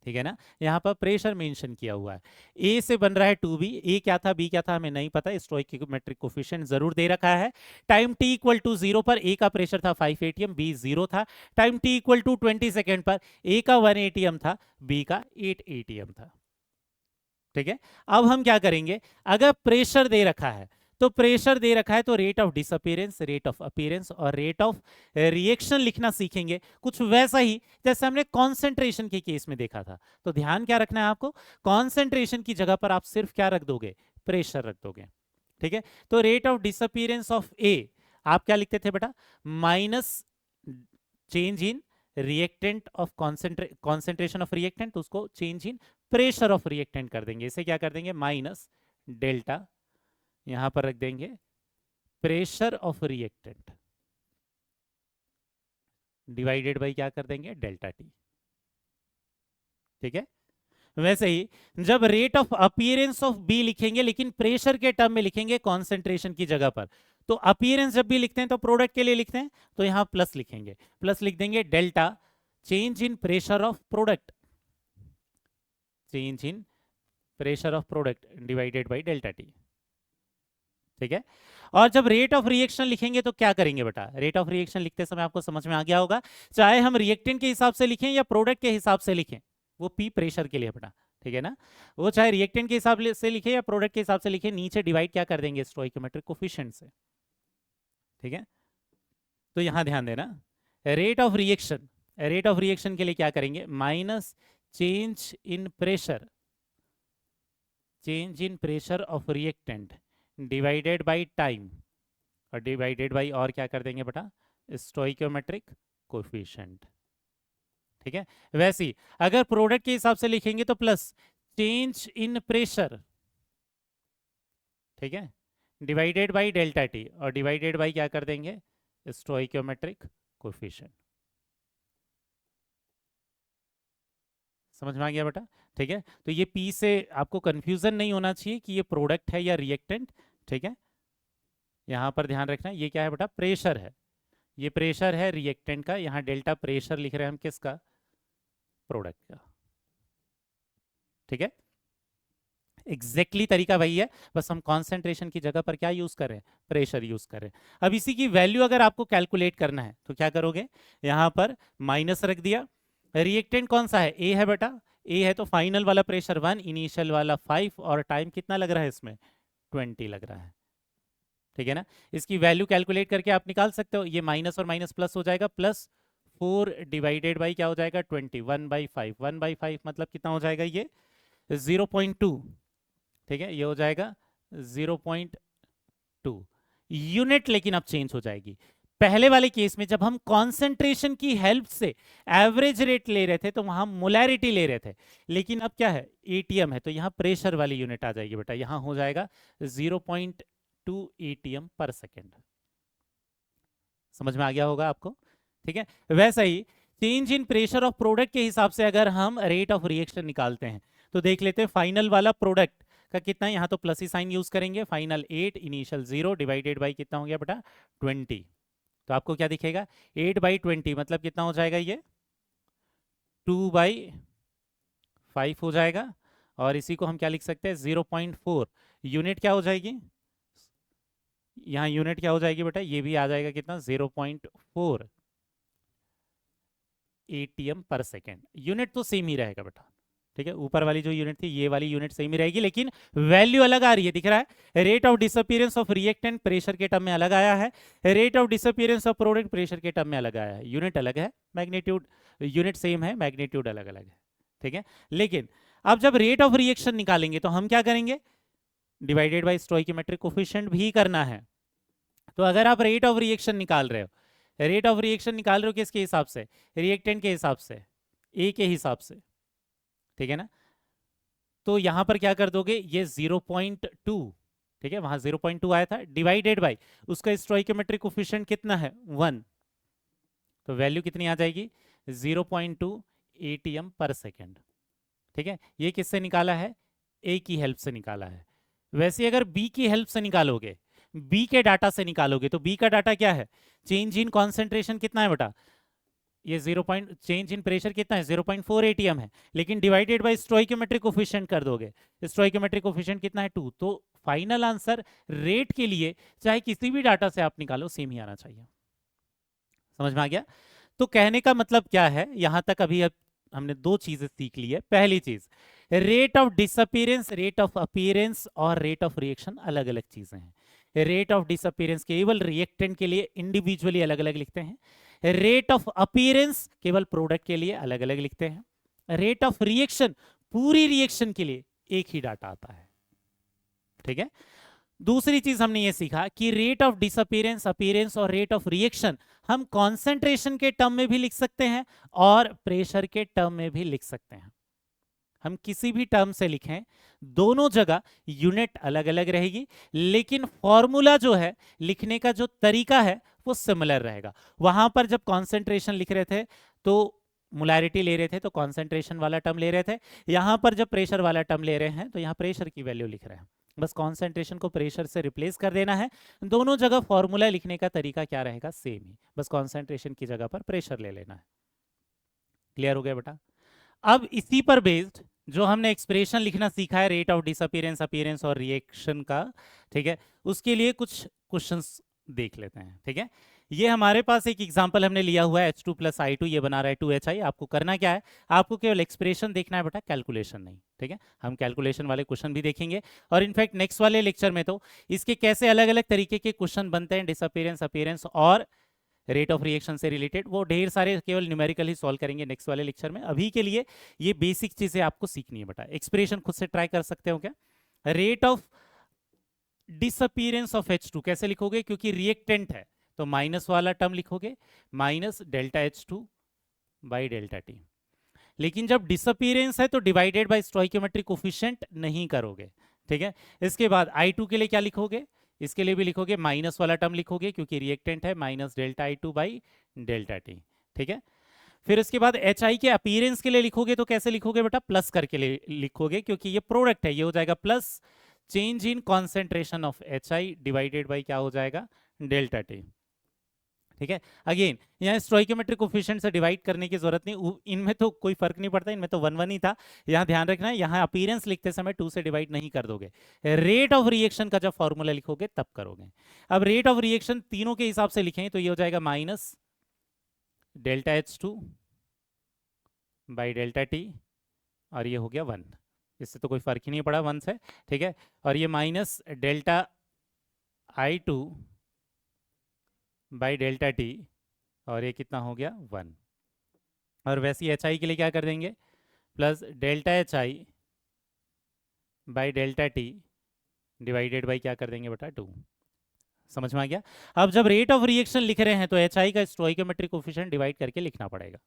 ठीक है ना, यहां पर प्रेशर मेंशन किया हुआ है। ए से बन रहा है 2b, ए क्या था बी क्या था हमें नहीं पता, स्टोइकोमेट्रिक कोफिशिएंट जरूर दे रखा है। टाइम t इक्वल टू 0 पर ए का प्रेशर था 5 atm, बी 0 था। Time t equal to 20 second पर ए का 1 atm था, बी का 8 atm था। ठीक है, अब हम क्या करेंगे, अगर प्रेशर दे रखा है तो प्रेशर दे रखा है तो rate of disappearance, rate of appearance और रेट ऑफ रिएक्शन लिखना सीखेंगे, कुछ वैसा ही जैसे हमने कॉन्सेंट्रेशन के केस में देखा था। तो ध्यान क्या रखना है आपको, कॉन्सेंट्रेशन की जगह पर आप सिर्फ क्या रख दोगे, प्रेशर रख दोगे। ठीक है, तो rate of disappearance of A आप क्या लिखते थे बेटा, minus change in reactant of concentration of reactant, उसको change in pressure of reactant कर देंगे। इसे क्या कर देंगे, माइनस डेल्टा, यहां पर रख देंगे pressure of reactant divided bye क्या कर देंगे, डेल्टा टी। ठीक है, वैसे ही जब rate of appearance of B लिखेंगे लेकिन प्रेशर के टर्म में लिखेंगे कॉन्सेंट्रेशन की जगह पर, तो अपीयरेंस जब भी लिखते हैं तो प्रोडक्ट के लिए लिखते हैं तो यहां प्लस लिखेंगे, प्लस लिख देंगे delta change in pressure of product, change in pressure of product divided by delta T. ठीक है, और जब रेट ऑफ रिएक्शन लिखेंगे तो क्या करेंगे बेटा, रेट ऑफ रिएक्शन लिखते समय आपको समझ में आ गया होगा, चाहे हम रिएक्टेंट के हिसाब से लिखें या प्रोडक्ट के हिसाब से लिखें, वो पी प्रेशर के लिए बेटा। ठीक है ना, वो चाहे रिएक्टेंट के हिसाब से लिखे या प्रोडक्ट के हिसाब से लिखे, नीचे डिवाइड क्या कर देंगे, स्टोइकोमेट्रिक कोफिशिएंट से। ठीक है, तो यहां ध्यान देना, rate of reaction, rate of reaction के लिए क्या करेंगे, minus change in pressure, change in pressure of reactant divided by time, और डिवाइडेड बाय और क्या कर देंगे बेटा, स्टोइकोमेट्रिक कोफिशिएंट। ठीक है, वैसे ही अगर प्रोडक्ट के हिसाब से लिखेंगे तो प्लस चेंज इन प्रेशर, ठीक है, डिवाइडेड बाय डेल्टा टी, और डिवाइडेड बाय क्या कर देंगे, स्टोइकोमेट्रिक कोफिशिएंट। समझ में आ गया बेटा? ठीक है, तो ये पी से आपको कंफ्यूजन नहीं होना चाहिए कि ये प्रोडक्ट है या रिएक्टेंट। ठीक है, यहां पर ध्यान रखना, ये क्या है बेटा, प्रेशर है, ये प्रेशर है रिएक्टेंट का, यहां डेल्टा प्रेशर लिख रहे हैं हम किसका, प्रोडक्ट का। ठीक है, एग्जैक्टली तरीका वही है, बस हम कॉन्सेंट्रेशन की जगह पर क्या यूज करें, प्रेशर यूज करें। अब इसी की वैल्यू अगर आपको कैलकुलेट करना है तो क्या करोगे, यहां पर माइनस रख दिया, रिएक्टेंट कौन सा है, ए है बेटा, ए है तो फाइनल वाला प्रेशर 1, इनिशियल वाला 5, और टाइम कितना लग रहा है इसमें, 20 लग रहा है। ठीक है ना, इसकी वैल्यू कैलकुलेट करके आप निकाल सकते हो, ये माइनस और माइनस प्लस हो जाएगा, प्लस 4 डिवाइडेड बाई क्या हो जाएगा, 20, 1/5, 1/5 मतलब कितना हो जाएगा, ये 0.2। ठीक है, ये हो जाएगा 0.2 यूनिट, लेकिन अब चेंज हो जाएगी। पहले वाले केस में जब हम कॉन्सेंट्रेशन की हेल्प से एवरेज रेट ले रहे थे तो वहां मोलैरिटी ले रहे थे, लेकिन अब क्या है, एटीएम है, तो यहां प्रेशर वाली यूनिट आ जाएगी बेटा, यहां हो जाएगा 0.2 एटीएम पर सेकेंड। समझ में आ गया होगा आपको? ठीक है, वैसा ही change in pressure of product के हिसाब से अगर हम रेट ऑफ रिएक्शन निकालते हैं तो देख लेते हैं फाइनल वाला प्रोडक्ट का कितना है। यहाँ तो प्लस ही साइन यूज करेंगे, फाइनल 8 इनिशियल 0 डिवाइडेड बाई कितना हो गया बेटा 20। तो आपको क्या दिखेगा 8/20 मतलब कितना हो जाएगा ये 2/5 हो जाएगा। और इसी को हम क्या लिख सकते हैं 0.4 यूनिट क्या हो जाएगी, यहाँ यूनिट क्या हो जाएगी बेटा, ये भी आ जाएगा कितना 0.4 ATM पर सेकेंड। यूनिट तो सेम ही रहेगा बेटा, ठीक है। ऊपर वाली जो यूनिट थी ये वाली यूनिट सेम ही रहेगी, लेकिन वैल्यू अलग आ रही है, दिख रहा है। Rate of disappearance of reactant pressure के टर्म में अलग आया है, rate of disappearance of product pressure के टर्म में अलग आया है। यूनिट अलग है, मैग्नीट्यूड यूनिट सेम है, मैग्नीट्यूड अलग अलग है, ठीक है। लेकिन अब जब रेट ऑफ रिएक्शन निकालेंगे तो हम क्या करेंगे, डिवाइडेड बाई स्टोइकोमेट्रिक कोफिशिएंट भी करना है। तो अगर आप रेट ऑफ रिएक्शन निकाल रहे हो, रेट ऑफ रिएक्शन निकाल रहे हो किसके हिसाब से, रिएक्टेंट के हिसाब से, ए के हिसाब से, ठीक है ना। तो यहां पर क्या कर दोगे, ये 0.2, ठीक है, वहां 0.2 आया था, डिवाइडेड बाई उसका स्टोइकोमेट्रिक कोफिशिएंट कितना है 1, तो वैल्यू कितनी आ जाएगी 0.2 ATM पर सेकेंड, ठीक है। ये किससे निकाला है, ए की हेल्प से निकाला है। वैसे अगर बी की हेल्प से निकालोगे, बी के डाटा से निकालोगे, तो बी का डाटा क्या है, चेंज इन कॉन्सेंट्रेशन कितना है बेटा, ये 0. चेंज इन प्रेशर कितना है 0.4 ATM है, लेकिन डिवाइडेड बाय स्टोइकोमेट्रिक कोफिशिएंट कर दोगे, स्टोइकोमेट्रिक कोफिशिएंट कितना है 2। तो फाइनल आंसर रेट के लिए चाहे किसी भी डाटा से आप निकालो सेम ही आना चाहिए। समझ में आ गया। तो कहने का मतलब क्या है, यहां तक अभी अब हमने दो चीजें सीख ली है। पहली चीज, rate of disappearance, rate of appearance और रेट ऑफ रिएक्शन अलग अलग चीजें हैं। रेट ऑफ डिसअपीयरेंस केवल रिएक्टेंट के लिए इंडिविजुअली अलग अलग लिखते हैं, रेट ऑफ अपीयरेंस केवल प्रोडक्ट के लिए अलग अलग लिखते हैं, रेट ऑफ रिएक्शन पूरी रिएक्शन के लिए एक ही डाटा आता है, ठीक है। दूसरी चीज हमने ये सीखा कि रेट ऑफ डिसअपीयरेंस, अपीयरेंस और रेट ऑफ रिएक्शन हम कॉन्सेंट्रेशन के टर्म में भी लिख सकते हैं और प्रेशर के टर्म में भी लिख सकते हैं। हम किसी भी टर्म से लिखें, दोनों जगह यूनिट अलग अलग रहेगी, लेकिन फॉर्मूला जो है लिखने का जो तरीका है वो सिमिलर रहेगा। वहां पर जब कॉन्सेंट्रेशन लिख रहे थे तो मोलैरिटी ले रहे थे, तो कॉन्सेंट्रेशन वाला टर्म ले रहे थे। यहां पर जब प्रेशर वाला टर्म ले रहे हैं तो यहां प्रेशर की वैल्यू लिख रहे हैं। बस कॉन्सेंट्रेशन को प्रेशर से रिप्लेस कर देना है। दोनों जगह फॉर्मूला लिखने का तरीका क्या रहेगा, सेम ही, बस कॉन्सेंट्रेशन की जगह पर प्रेशर ले लेना है। क्लियर हो गया बेटा। अब इसी पर बेस्ड जो हमने एक्सप्रेशन लिखना सीखा है रेट ऑफ डिसअपीयरेंस, अपीयरेंस और रिएक्शन का, ठीक है, उसके लिए कुछ क्वेश्चंस देख लेते हैं, ठीक है। ये हमारे पास एक एग्जांपल हमने लिया हुआ है H2 + I2, ये बना रहा है 2HI। आपको करना क्या है, आपको केवल एक्सप्रेशन देखना है बेटा, कैलकुलेशन नहीं, ठीक है। हम कैलकुलेशन वाले क्वेश्चन भी देखेंगे और इनफैक्ट नेक्स्ट वाले लेक्चर में तो इसके कैसे अलग अलग तरीके के क्वेश्चन बनते हैं डिसअपीयरेंस, अपीयरेंस और रेट ऑफ रिएक्शन से रिलेटेड, वो ढेर सारे केवल न्यूमेरिकल ही सॉल्व करेंगे नेक्स्ट वाले लेक्चर में। अभी के लिए ये बेसिक चीजें आपको सीखनी है बेटा। एक्सप्रेशन खुद से ट्राई कर सकते हो क्या, rate of disappearance of H2 कैसे लिखोगे, क्योंकि रिएक्टेंट है तो माइनस वाला टर्म लिखोगे, माइनस ΔH2/ΔT। लेकिन जब डिसअपीयरेंस है तो डिवाइडेड बाय स्टोइकोमेट्रिक कोफिशिएंट नहीं करोगे, ठीक है। इसके बाद I2 के लिए क्या लिखोगे, इसके लिए भी लिखोगे माइनस वाला टर्म लिखोगे, क्योंकि रिएक्टेंट है, माइनस ΔI2/ΔT, ठीक है। फिर इसके बाद HI के अपीयरेंस के लिए लिखोगे तो कैसे लिखोगे बेटा, प्लस करके लिखोगे, क्योंकि ये प्रोडक्ट है, ये हो जाएगा plus change in concentration of HI divided by क्या हो जाएगा ΔT, ठीक है। अगेन यहाँ स्टोइकोमेट्रिक कोफिशिएंट से डिवाइड करने की जरूरत नहीं, इनमें तो कोई फर्क नहीं पड़ता, इनमें तो 1 ही था। यहाँ ध्यान रखना है, यहाँ अपीयरेंस लिखते समय 2 से डिवाइड नहीं कर दोगे, रेट ऑफ रिएक्शन का जब फॉर्मूला लिखोगे तब करोगे। अब रेट ऑफ रिएक्शन तीनों के हिसाब से लिखें तो ये हो जाएगा माइनस ΔH2/ΔT और ये हो गया 1, इससे तो कोई फर्क ही नहीं पड़ा 1 से, ठीक है। और ये माइनस ΔI2/ΔT और ये कितना हो गया 1। और वैसे ही HI के लिए क्या कर देंगे, प्लस ΔHI/ΔT डिवाइडेड बाई क्या कर देंगे बेटा 2। समझ में आ गया। अब जब रेट ऑफ रिएक्शन लिख रहे हैं तो HI का स्टोइकोमेट्रिक कोफिशिएंट डिवाइड करके लिखना पड़ेगा।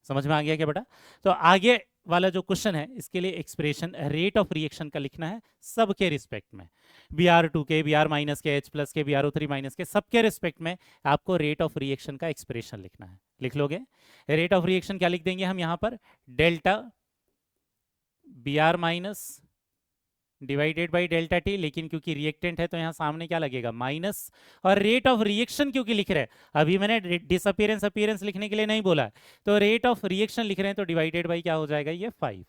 समझ में आ गया क्या बेटा? तो आगे वाला जो क्वेश्चन है इसके लिए एक्सप्रेशन रेट ऑफ रिएक्शन का लिखना है सबके रिस्पेक्ट में, Br2 के, Br माइनस के, H प्लस के, Bro3 माइनस के, सबके रिस्पेक्ट में आपको रेट ऑफ रिएक्शन का एक्सप्रेशन लिखना है। लिख लोगे? रेट ऑफ रिएक्शन क्या लिख देंगे हम यहाँ पर? Delta Br minus divided by delta T, लेकिन क्योंकि रिएक्टेंट है तो यहाँ सामने क्या लगेगा? माइनस। और रेट ऑफ रिएक्शन क्योंकि लिख रहे हैं, अभी मैंने डिसअपीयरेंस अपीयरेंस लिखने के लिए नहीं बोला, तो रेट ऑफ रिएक्शन लिख रहे हैं तो डिवाइडेड बाई क्या हो जाएगा? ये 5।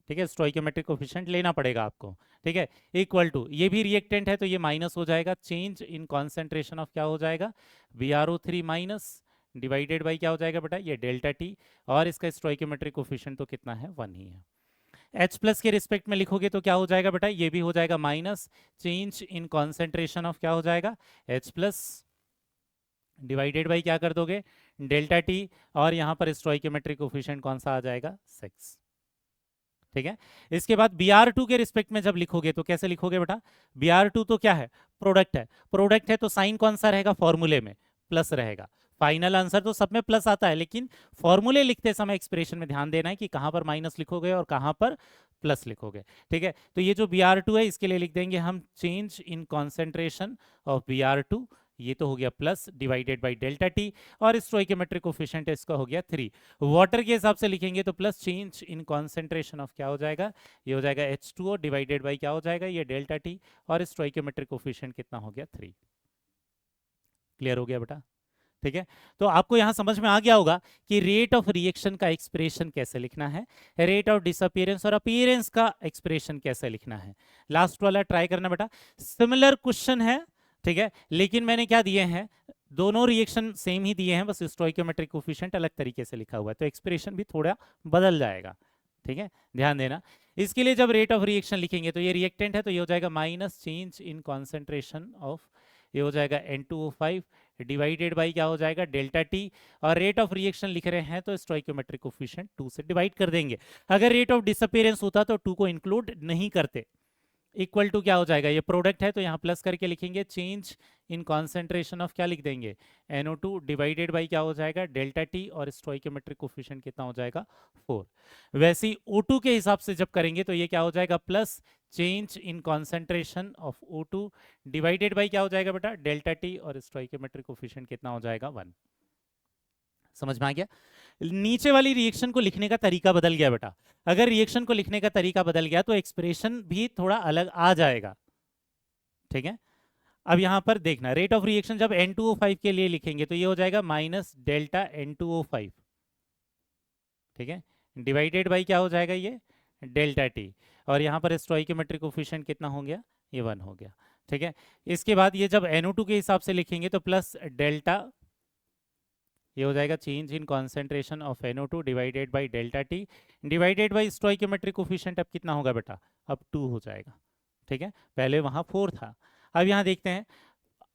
ठीक है, स्टोइकोमेट्रिक कोफिशिएंट लेना पड़ेगा आपको। ठीक है, इक्वल टू, ये भी रिएक्टेंट है तो ये माइनस हो जाएगा, चेंज इन कॉन्सेंट्रेशन ऑफ क्या हो जाएगा? Bro3 माइनस डिवाइडेड बाई क्या हो जाएगा बेटा? ये डेल्टा टी, और इसका स्टोइकोमेट्रिक कोफिशिएंट तो कितना है? 1 ही है। H प्लस के रिस्पेक्ट में लिखोगे तो क्या हो जाएगा बेटा? ये भी हो जाएगा minus, change in concentration of क्या हो जाएगा? H प्लस डिवाइडेड बाई क्या कर दोगे? डेल्टा टी, और यहाँ पर स्टोइकोमेट्रिक कोफिशिएंट कौन सा आ जाएगा? 6। ठीक है, इसके बाद Br2 के रिस्पेक्ट में जब लिखोगे तो कैसे लिखोगे बेटा? Br2 तो क्या है? प्रोडक्ट है। प्रोडक्ट है तो साइन कौन सा रहेगा? फॉर्मूले में प्लस रहेगा। फाइनल आंसर तो सब में प्लस आता है, लेकिन फॉर्मूले लिखते समय एक्सप्रेशन में ध्यान देना है कि कहां पर माइनस लिखोगे और कहां पर प्लस लिखोगे। ठीक है, तो ये जो Br2 है इसके लिए लिख देंगे हम change in concentration of Br2, ये तो हो गया plus divided by delta T, और स्टोइकोमेट्रिक कोफिशिएंट इसका हो गया 3। वाटर के हिसाब से लिखेंगे तो plus change in concentration of क्या हो जाएगा? ये हो जाएगा H2O डिवाइडेड बाई क्या हो जाएगा? ये डेल्टा टी, और स्टोइकोमेट्रिक कोफिशिएंट कितना हो गया? 3। क्लियर हो गया बेटा? ठीक है, तो आपको यहां समझ में आ गया होगा कि रेट ऑफ रिएक्शन का एक्सप्रेशन कैसे लिखना है, रेट ऑफ डिसअपीयरेंस और अपीयरेंस का एक्सप्रेशन कैसे लिखना है। लास्ट वाला ट्राई करना बेटा, सिमिलर क्वेश्चन है। ठीक है, लेकिन मैंने क्या दिए हैं? दोनों रिएक्शन सेम ही दिए हैं, बस स्टोइकोमेट्रिक कोफिशिएंट अलग तरीके से लिखा हुआ है, तो एक्सप्रेशन भी थोड़ा बदल जाएगा। ठीक है, ध्यान देना। इसके लिए जब रेट ऑफ रिएक्शन लिखेंगे तो ये रिएक्टेंट है तो ये हो जाएगा minus change in concentration of, ये हो जाएगा N2O5 डिवाइडेड बाई क्या हो जाएगा? डेल्टा टी, और रेट ऑफ रिएक्शन लिख रहे हैं तो स्टोइकोमेट्रिक कोफिशिएंट 2 से डिवाइड कर देंगे। अगर रेट ऑफ डिसअपीयरेंस होता तो 2 को इंक्लूड नहीं करते। इक्वल टू क्या हो जाएगा? ये प्रोडक्ट है तो यहाँ प्लस करके लिखेंगे, चेंज इन कॉन्सेंट्रेशन ऑफ क्या लिख देंगे? NO2 डिवाइडेड बाई क्या हो जाएगा? डेल्टा टी, और स्टोइकोमेट्रिक कोफिशिएंट कितना हो जाएगा? 4। वैसे ही O2 के हिसाब से जब करेंगे तो ये क्या हो जाएगा? Plus change in concentration of O2 divided by क्या हो जाएगा बेटा? डेल्टा टी, और स्टोइकोमेट्रिक कोफिशिएंट कितना हो जाएगा? 1। समझ में आ गया? नीचे वाली रिएक्शन को लिखने का तरीका बदल गया बेटा। अगर रिएक्शन को लिखने का तरीका बदल गया तो एक्सप्रेशन भी थोड़ा अलग आ जाएगा। ठीक है, अब यहां पर देखना, रेट ऑफ रिएक्शन जब N2O5 के लिए लिखेंगे तो ये हो जाएगा माइनस डेल्टा N2O5। ठीक है, डिवाइडेड बाई क्या हो जाएगा? ये डेल्टा टी, और यहां पर स्टोइकोमेट्रिक कोफिशिएंट कितना हो गया? ये 1 हो गया। ठीक है, इसके बाद ये जब NO2 के हिसाब से लिखेंगे तो प्लस डेल्टा, ये हो जाएगा change in concentration of NO2 divided by delta T, divided by stoichiometric coefficient अब कितना होगा बेटा? अब 2 हो जाएगा। ठीक है, पहले वहां 4 था। अब यहाँ देखते हैं,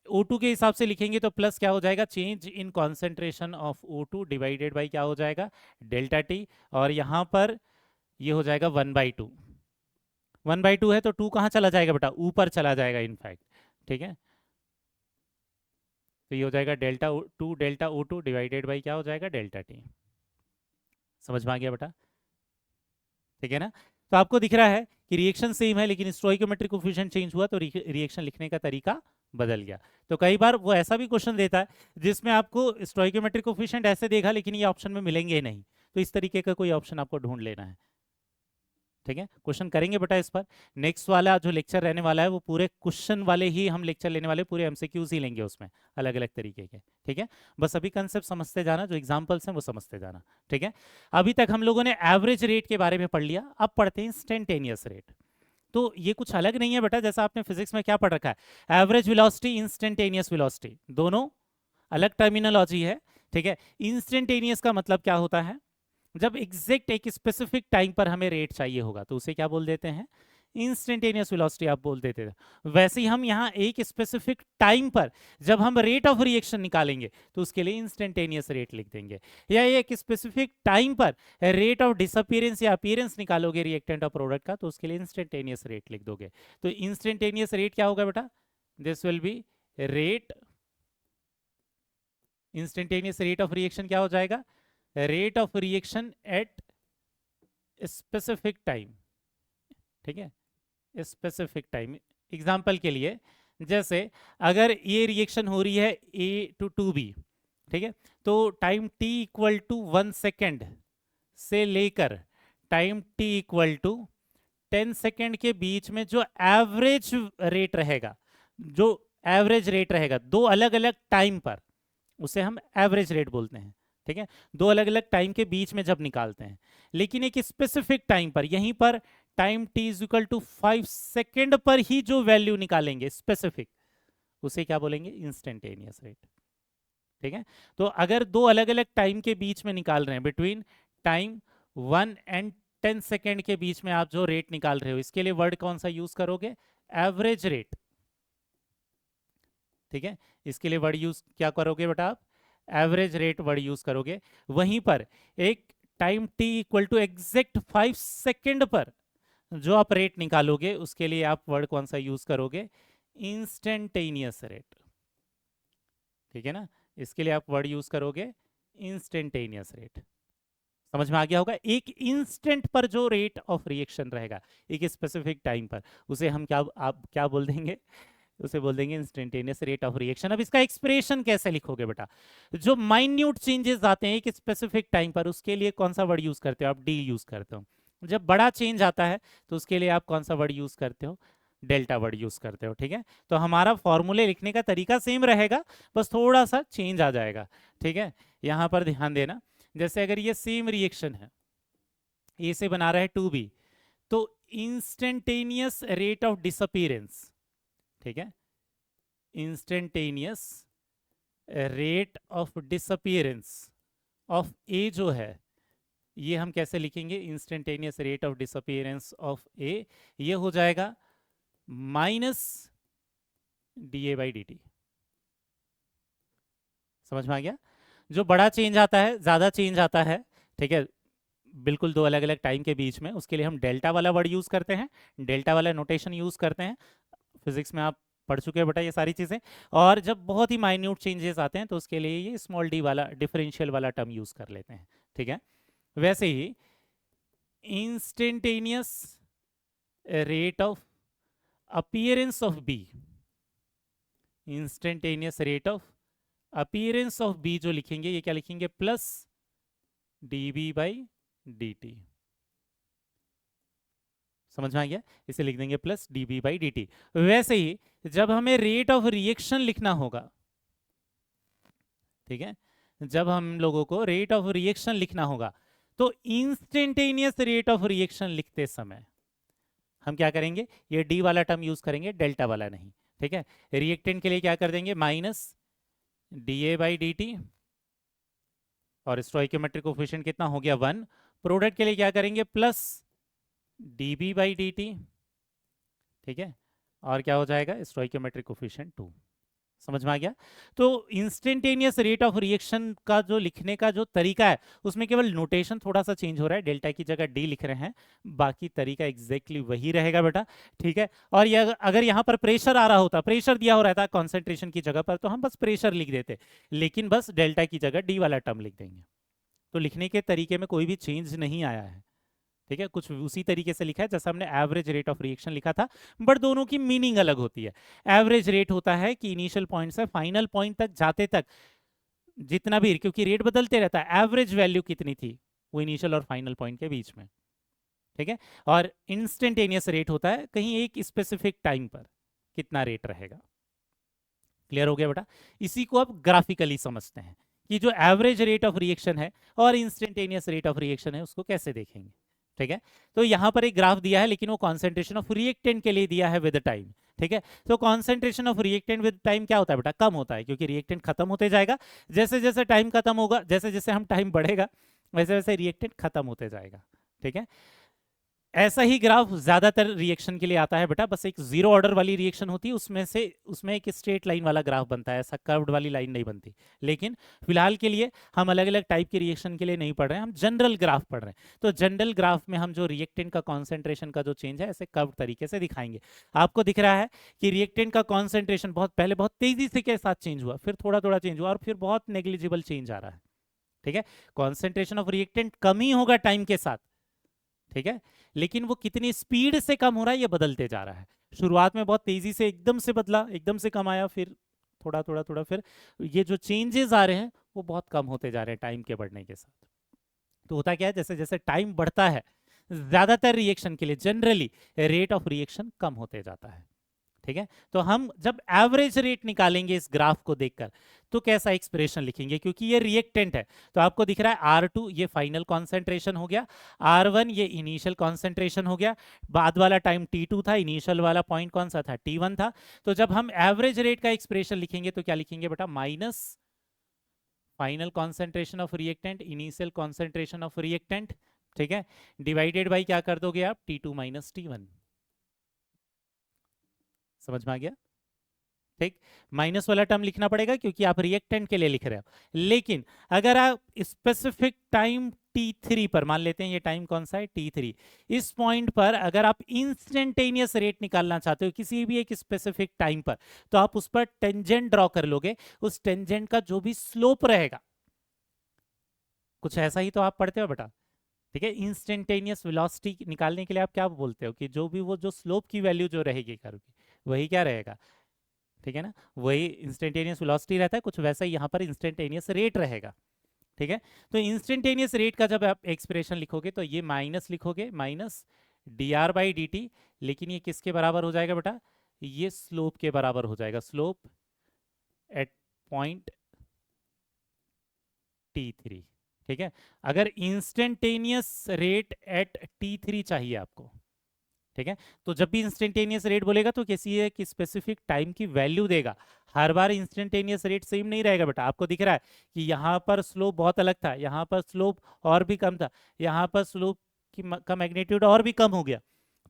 O2 के हिसाब से लिखेंगे तो प्लस क्या हो जाएगा? Change in concentration of O2 divided by क्या हो जाएगा? डेल्टा टी, और यहाँ पर ये हो जाएगा 1/2। 1/2 है तो 2 कहाँ चला जाएगा बेटा? ऊपर चला जाएगा इनफैक्ट। ठीक है, तो ये हो जाएगा डेल्टा O2 डिवाइडेड बाई क्या हो जाएगा? Delta T. समझ में आ गया बेटा? ठीक है ना? तो आपको दिख रहा है कि रिएक्शन सेम है लेकिन स्टोइकोमेट्रिक कोफिशिएंट चेंज हुआ तो रिएक्शन लिखने का तरीका बदल गया। तो कई बार वो ऐसा भी क्वेश्चन देता है जिसमें आपको स्टोइकोमेट्रिक कोफिशिएंट ऐसे देगा लेकिन ये ऑप्शन में मिलेंगे ही नहीं, तो इस तरीके का कोई ऑप्शन आपको ढूंढ लेना है। ठीक है, क्वेश्चन करेंगे बेटा इस पर। नेक्स्ट वाला जो लेक्चर रहने वाला है वो पूरे क्वेश्चन वाले ही हम लेक्चर लेने वाले, पूरे एमसीक्यूज ही लेंगे उसमें, अलग अलग तरीके के। ठीक है, बस अभी कंसेप्ट समझते जाना, जो एग्जांपल्स हैं वो समझते जाना। ठीक है, अभी तक हम लोगों ने एवरेज रेट के बारे में पढ़ लिया, अब पढ़ते हैं इंस्टेंटेनियस रेट। तो ये कुछ अलग नहीं है बेटा, जैसा आपने फिजिक्स में क्या पढ़ रखा है, एवरेज वेलोसिटी, इंस्टेंटेनियस वेलोसिटी, दोनों अलग टर्मिनोलॉजी है। ठीक है, इंस्टेंटेनियस का मतलब क्या होता है? जब एग्जैक्ट एक स्पेसिफिक टाइम पर हमें रेट चाहिए होगा तो उसे क्या बोल देते हैं? इंस्टेंटेनियस वेलोसिटी आप बोल देते थे। वैसे ही हम यहाँ एक स्पेसिफिक टाइम पर जब हम रेट ऑफ रिएक्शन निकालेंगे तो उसके लिए इंस्टेंटेनियस रेट लिख देंगे, या एक स्पेसिफिक टाइम पर रेट ऑफ डिसअपीयरेंस या अपीयरेंस निकालोगे रिएक्टेंट और प्रोडक्ट का तो उसके लिए इंस्टेंटेनियस रेट लिख दोगे। तो इंस्टेंटेनियस रेट क्या होगा बेटा? This will be rate, instantaneous rate of reaction क्या हो जाएगा? Rate of reaction at specific time, ठीक है, स्पेसिफिक टाइम। एग्जाम्पल के लिए जैसे अगर ये रिएक्शन हो रही है A to 2B, ठीक है, तो time t equal to 1 second से लेकर time t equal to 10 second के बीच में जो एवरेज रेट रहेगा, जो एवरेज रेट रहेगा दो अलग अलग टाइम पर, उसे हम एवरेज रेट बोलते हैं, ठीक है, दो अलग अलग टाइम के बीच में जब निकालते हैं। लेकिन एक स्पेसिफिक टाइम पर, यहीं पर time t is equal to 5 second पर ही जो वैल्यू निकालेंगे स्पेसिफिक, उसे क्या बोलेंगे, इंस्टेंटेनियस रेट, ठीक है। तो अगर दो अलग अलग टाइम के बीच में निकाल रहे हैं, बिटवीन टाइम 1 एंड 10 सेकेंड के बीच में आप जो रेट निकाल रहे हो, इसके लिए वर्ड कौन सा यूज करोगे, एवरेज रेट, ठीक है। इसके लिए वर्ड यूज क्या करोगे बेटा आप, एवरेज रेट वर्ड यूज करोगे। वहीं पर एक time t equal to exact 5 second पर जो आप रेट निकालोगे, उसके लिए आप वर्ड कौन सा यूज करोगे, इंस्टेंटेनियस रेट, ठीक है ना। इसके लिए आप वर्ड यूज करोगे इंस्टेंटेनियस रेट। समझ में आ गया होगा, एक इंस्टेंट पर जो रेट ऑफ रिएक्शन रहेगा एक स्पेसिफिक टाइम पर, उसे हम क्या, आप क्या बोल देंगे, उसे बोल देंगे इंस्टेंटेनियस रेट ऑफ रिएक्शन। अब इसका एक्सप्रेशन कैसे लिखोगे बेटा, जो माइन्यूट चेंजेस आते हैं एक स्पेसिफिक टाइम पर, उसके लिए कौन सा वर्ड यूज करते हो आप, डी यूज करते हो। जब बड़ा चेंज आता है तो उसके लिए आप कौन सा वर्ड यूज करते हो, डेल्टा वर्ड यूज करते हो, ठीक है। तो हमारा फॉर्मूले लिखने का तरीका सेम रहेगा, बस थोड़ा सा चेंज आ जाएगा, ठीक है। यहां पर ध्यान देना, जैसे अगर ये सेम रिएक्शन है, ए से बना रहा है 2B, तो इंस्टेंटेनियस रेट ऑफ डिसअपीयरेंस, ठीक है, instantaneous rate of disappearance of A जो है, ये हम कैसे लिखेंगे, instantaneous rate of disappearance of A, ये हो जाएगा माइनस dA/dt। समझ में आ गया, जो बड़ा चेंज आता है, ज्यादा चेंज आता है, ठीक है, बिल्कुल दो अलग अलग टाइम के बीच में, उसके लिए हम डेल्टा वाला वर्ड यूज करते हैं, डेल्टा वाला नोटेशन यूज करते हैं। फिजिक्स में आप पढ़ चुके हैं बेटा ये सारी चीजें। और जब बहुत ही माइन्यूट चेंजेस आते हैं तो उसके लिए ये स्मॉल डी वाला डिफरेंशियल वाला टर्म यूज कर लेते हैं, ठीक है। वैसे ही instantaneous rate of appearance of B, instantaneous rate of appearance of B जो लिखेंगे, ये क्या लिखेंगे, प्लस dB/dt। समझ में आ गया, इसे लिख देंगे प्लस dB/dt। वैसे ही जब हमें रेट ऑफ रिएक्शन लिखना होगा, ठीक है, जब हम लोगों को रेट ऑफ रिएक्शन लिखना होगा, तो इंस्टेंटेनियस रेट ऑफ रिएक्शन लिखते समय हम क्या करेंगे, ये डी वाला टर्म यूज करेंगे, डेल्टा वाला नहीं, ठीक है। रिएक्टेंट के लिए क्या कर देंगे, माइनस dA/dt, और स्टोइकियोमेट्रिक कोफिशिएंट कितना हो गया 1। प्रोडक्ट के लिए क्या करेंगे, प्लस dB/dt, ठीक है, और क्या हो जाएगा, स्टोइकियोमेट्रिक कोफिशिएंट 2। समझ में आ गया। तो इंस्टेंटेनियस रेट ऑफ रिएक्शन का जो लिखने का जो तरीका है, उसमें केवल नोटेशन थोड़ा सा चेंज हो रहा है, डेल्टा की जगह डी लिख रहे हैं, बाकी तरीका एग्जैक्टली वही रहेगा बेटा, ठीक है। और ये अगर यहाँ पर प्रेशर आ रहा होता, प्रेशर दिया हो रहा था कॉन्सेंट्रेशन की जगह पर, तो हम बस प्रेशर लिख देते, लेकिन बस डेल्टा की जगह डी वाला टर्म लिख देंगे। तो लिखने के तरीके में कोई भी चेंज नहीं आया है, ठीक है, कुछ उसी तरीके से लिखा है जैसा हमने एवरेज रेट ऑफ रिएक्शन लिखा था, बट दोनों की मीनिंग अलग होती है। एवरेज रेट होता है कि इनिशियल पॉइंट से फाइनल पॉइंट तक जाते तक जितना भी, क्योंकि रेट बदलते रहता है, एवरेज वैल्यू कितनी थी वो इनिशियल और फाइनल पॉइंट के बीच में, ठीक है। और इंस्टेंटेनियस रेट होता है कहीं एक स्पेसिफिक टाइम पर कितना रेट रहेगा। क्लियर हो गया बेटा। इसी को आप ग्राफिकली समझते हैं कि जो एवरेज रेट ऑफ रिएक्शन है और इंस्टेंटेनियस रेट ऑफ रिएक्शन है उसको कैसे देखेंगे, ठीक है। तो यहां पर एक ग्राफ दिया है, लेकिन वो कॉन्सेंट्रेशन ऑफ रिएक्टेंट के लिए दिया है विद टाइम, ठीक है। तो concentration of reactant with time क्या होता है बेटा, कम होता है, क्योंकि रिएक्टेंट खत्म होते जाएगा, जैसे जैसे टाइम खत्म होगा, जैसे जैसे हम टाइम बढ़ेगा वैसे वैसे रिएक्टेंट खत्म होते जाएगा, ठीक है। ऐसा ही ग्राफ ज्यादातर रिएक्शन के लिए आता है बेटा, बस एक जीरो ऑर्डर वाली रिएक्शन होती है, उसमें एक स्ट्रेट लाइन वाला ग्राफ बनता है, ऐसा कर्व्ड वाली लाइन नहीं बनती। लेकिन फिलहाल के लिए हम अलग अलग टाइप के रिएक्शन के लिए नहीं पढ़ रहे हैं, हम जनरल ग्राफ पढ़ रहे हैं। तो जनरल ग्राफ में हम जो रिएक्टेंट का कॉन्सेंट्रेशन का जो चेंज है ऐसे कर्व्ड तरीके से दिखाएंगे। आपको दिख रहा है कि रिएक्टेंट का कॉन्सेंट्रेशन बहुत पहले बहुत तेजी से के साथ चेंज हुआ, फिर थोड़ा थोड़ा चेंज हुआ, और फिर बहुत नेग्लिजिबल चेंज आ रहा है, ठीक है, कॉन्सेंट्रेशन ऑफ रिएक्टेंट कम ही होगा टाइम के साथ, ठीक है, लेकिन वो कितनी स्पीड से कम हो रहा है ये बदलते जा रहा है। शुरुआत में बहुत तेजी से एकदम से बदला, एकदम से कम आया, फिर थोड़ा थोड़ा थोड़ा, फिर ये जो चेंजेस आ रहे हैं वो बहुत कम होते जा रहे हैं टाइम के बढ़ने के साथ। तो होता क्या है, जैसे जैसे टाइम बढ़ता है ज्यादातर रिएक्शन के लिए जनरली रेट ऑफ रिएक्शन कम होते जाता है, ठीक है। तो हम जब एवरेज रेट निकालेंगे इस ग्राफ को देखकर तो कैसा एक्सप्रेशन लिखेंगे, क्योंकि ये रिएक्टेंट है तो आपको दिख रहा है R2 ये फाइनल कॉन्सेंट्रेशन हो गया, R1 ये इनिशियल कॉन्सेंट्रेशन हो गया, बाद वाला टाइम T2 था, इनिशियल वाला पॉइंट कौन सा था, T1 था। तो जब हम एवरेज रेट का एक्सप्रेशन लिखेंगे तो क्या लिखेंगे बेटा, minus final concentration of reactant, initial concentration of reactant, ठीक है, डिवाइडेड बाई क्या कर दोगे आप, T2 माइनस T1। समझ में आ गया, ठीक। माइनस वाला टर्म लिखना पड़ेगा क्योंकि आप रिएक्टेंट के लिए लिख रहे हो, लेकिन अगर आप स्पेसिफिक टाइम T3 पर, मान लेते हैं ये टाइम कौन सा है, T3, इस पॉइंट पर अगर आप इंस्टेंटेनियस रेट निकालना चाहते हो किसी भी एक स्पेसिफिक टाइम पर, तो आप उस पर टेंजेंट ड्रॉ कर लोगे, उस टेंजेंट का जो भी स्लोप रहेगा, कुछ ऐसा ही तो आप पढ़ते हो बेटा, ठीक है। इंस्टेंटेनियस वेलोसिटी निकालने के लिए आप क्या बोलते हो कि जो भी वो जो स्लोप की वैल्यू जो रहेगी कर्व की, वही क्या रहेगा, ठीक है ना, वही इंस्टेंटेनियस वेलोसिटी रहता है, कुछ वैसा ही यहाँ पर इंस्टेंटेनियस रेट रहेगा, ठीक है। तो इंस्टेंटेनियस रेट का जब आप एक्सप्रेशन लिखोगे तो ये माइनस लिखोगे, माइनस dr/dt, लेकिन ये किसके बराबर हो जाएगा बेटा, ये स्लोप के बराबर हो जाएगा, स्लोप एट पॉइंट T3, ठीक है। अगर इंस्टेंटेनियस रेट एट T3 चाहिए आपको, ठीक है, तो जब भी इंस्टेंटेनियस रेट बोलेगा तो किसी एक स्पेसिफिक टाइम की वैल्यू देगा, हर बार इंस्टेंटेनियस रेट सेम नहीं रहेगा बेटा। आपको दिख रहा है कि यहाँ पर स्लोप बहुत अलग था, यहाँ पर स्लोप और भी कम था, यहाँ पर स्लोप का मैग्नीट्यूड और भी कम हो गया।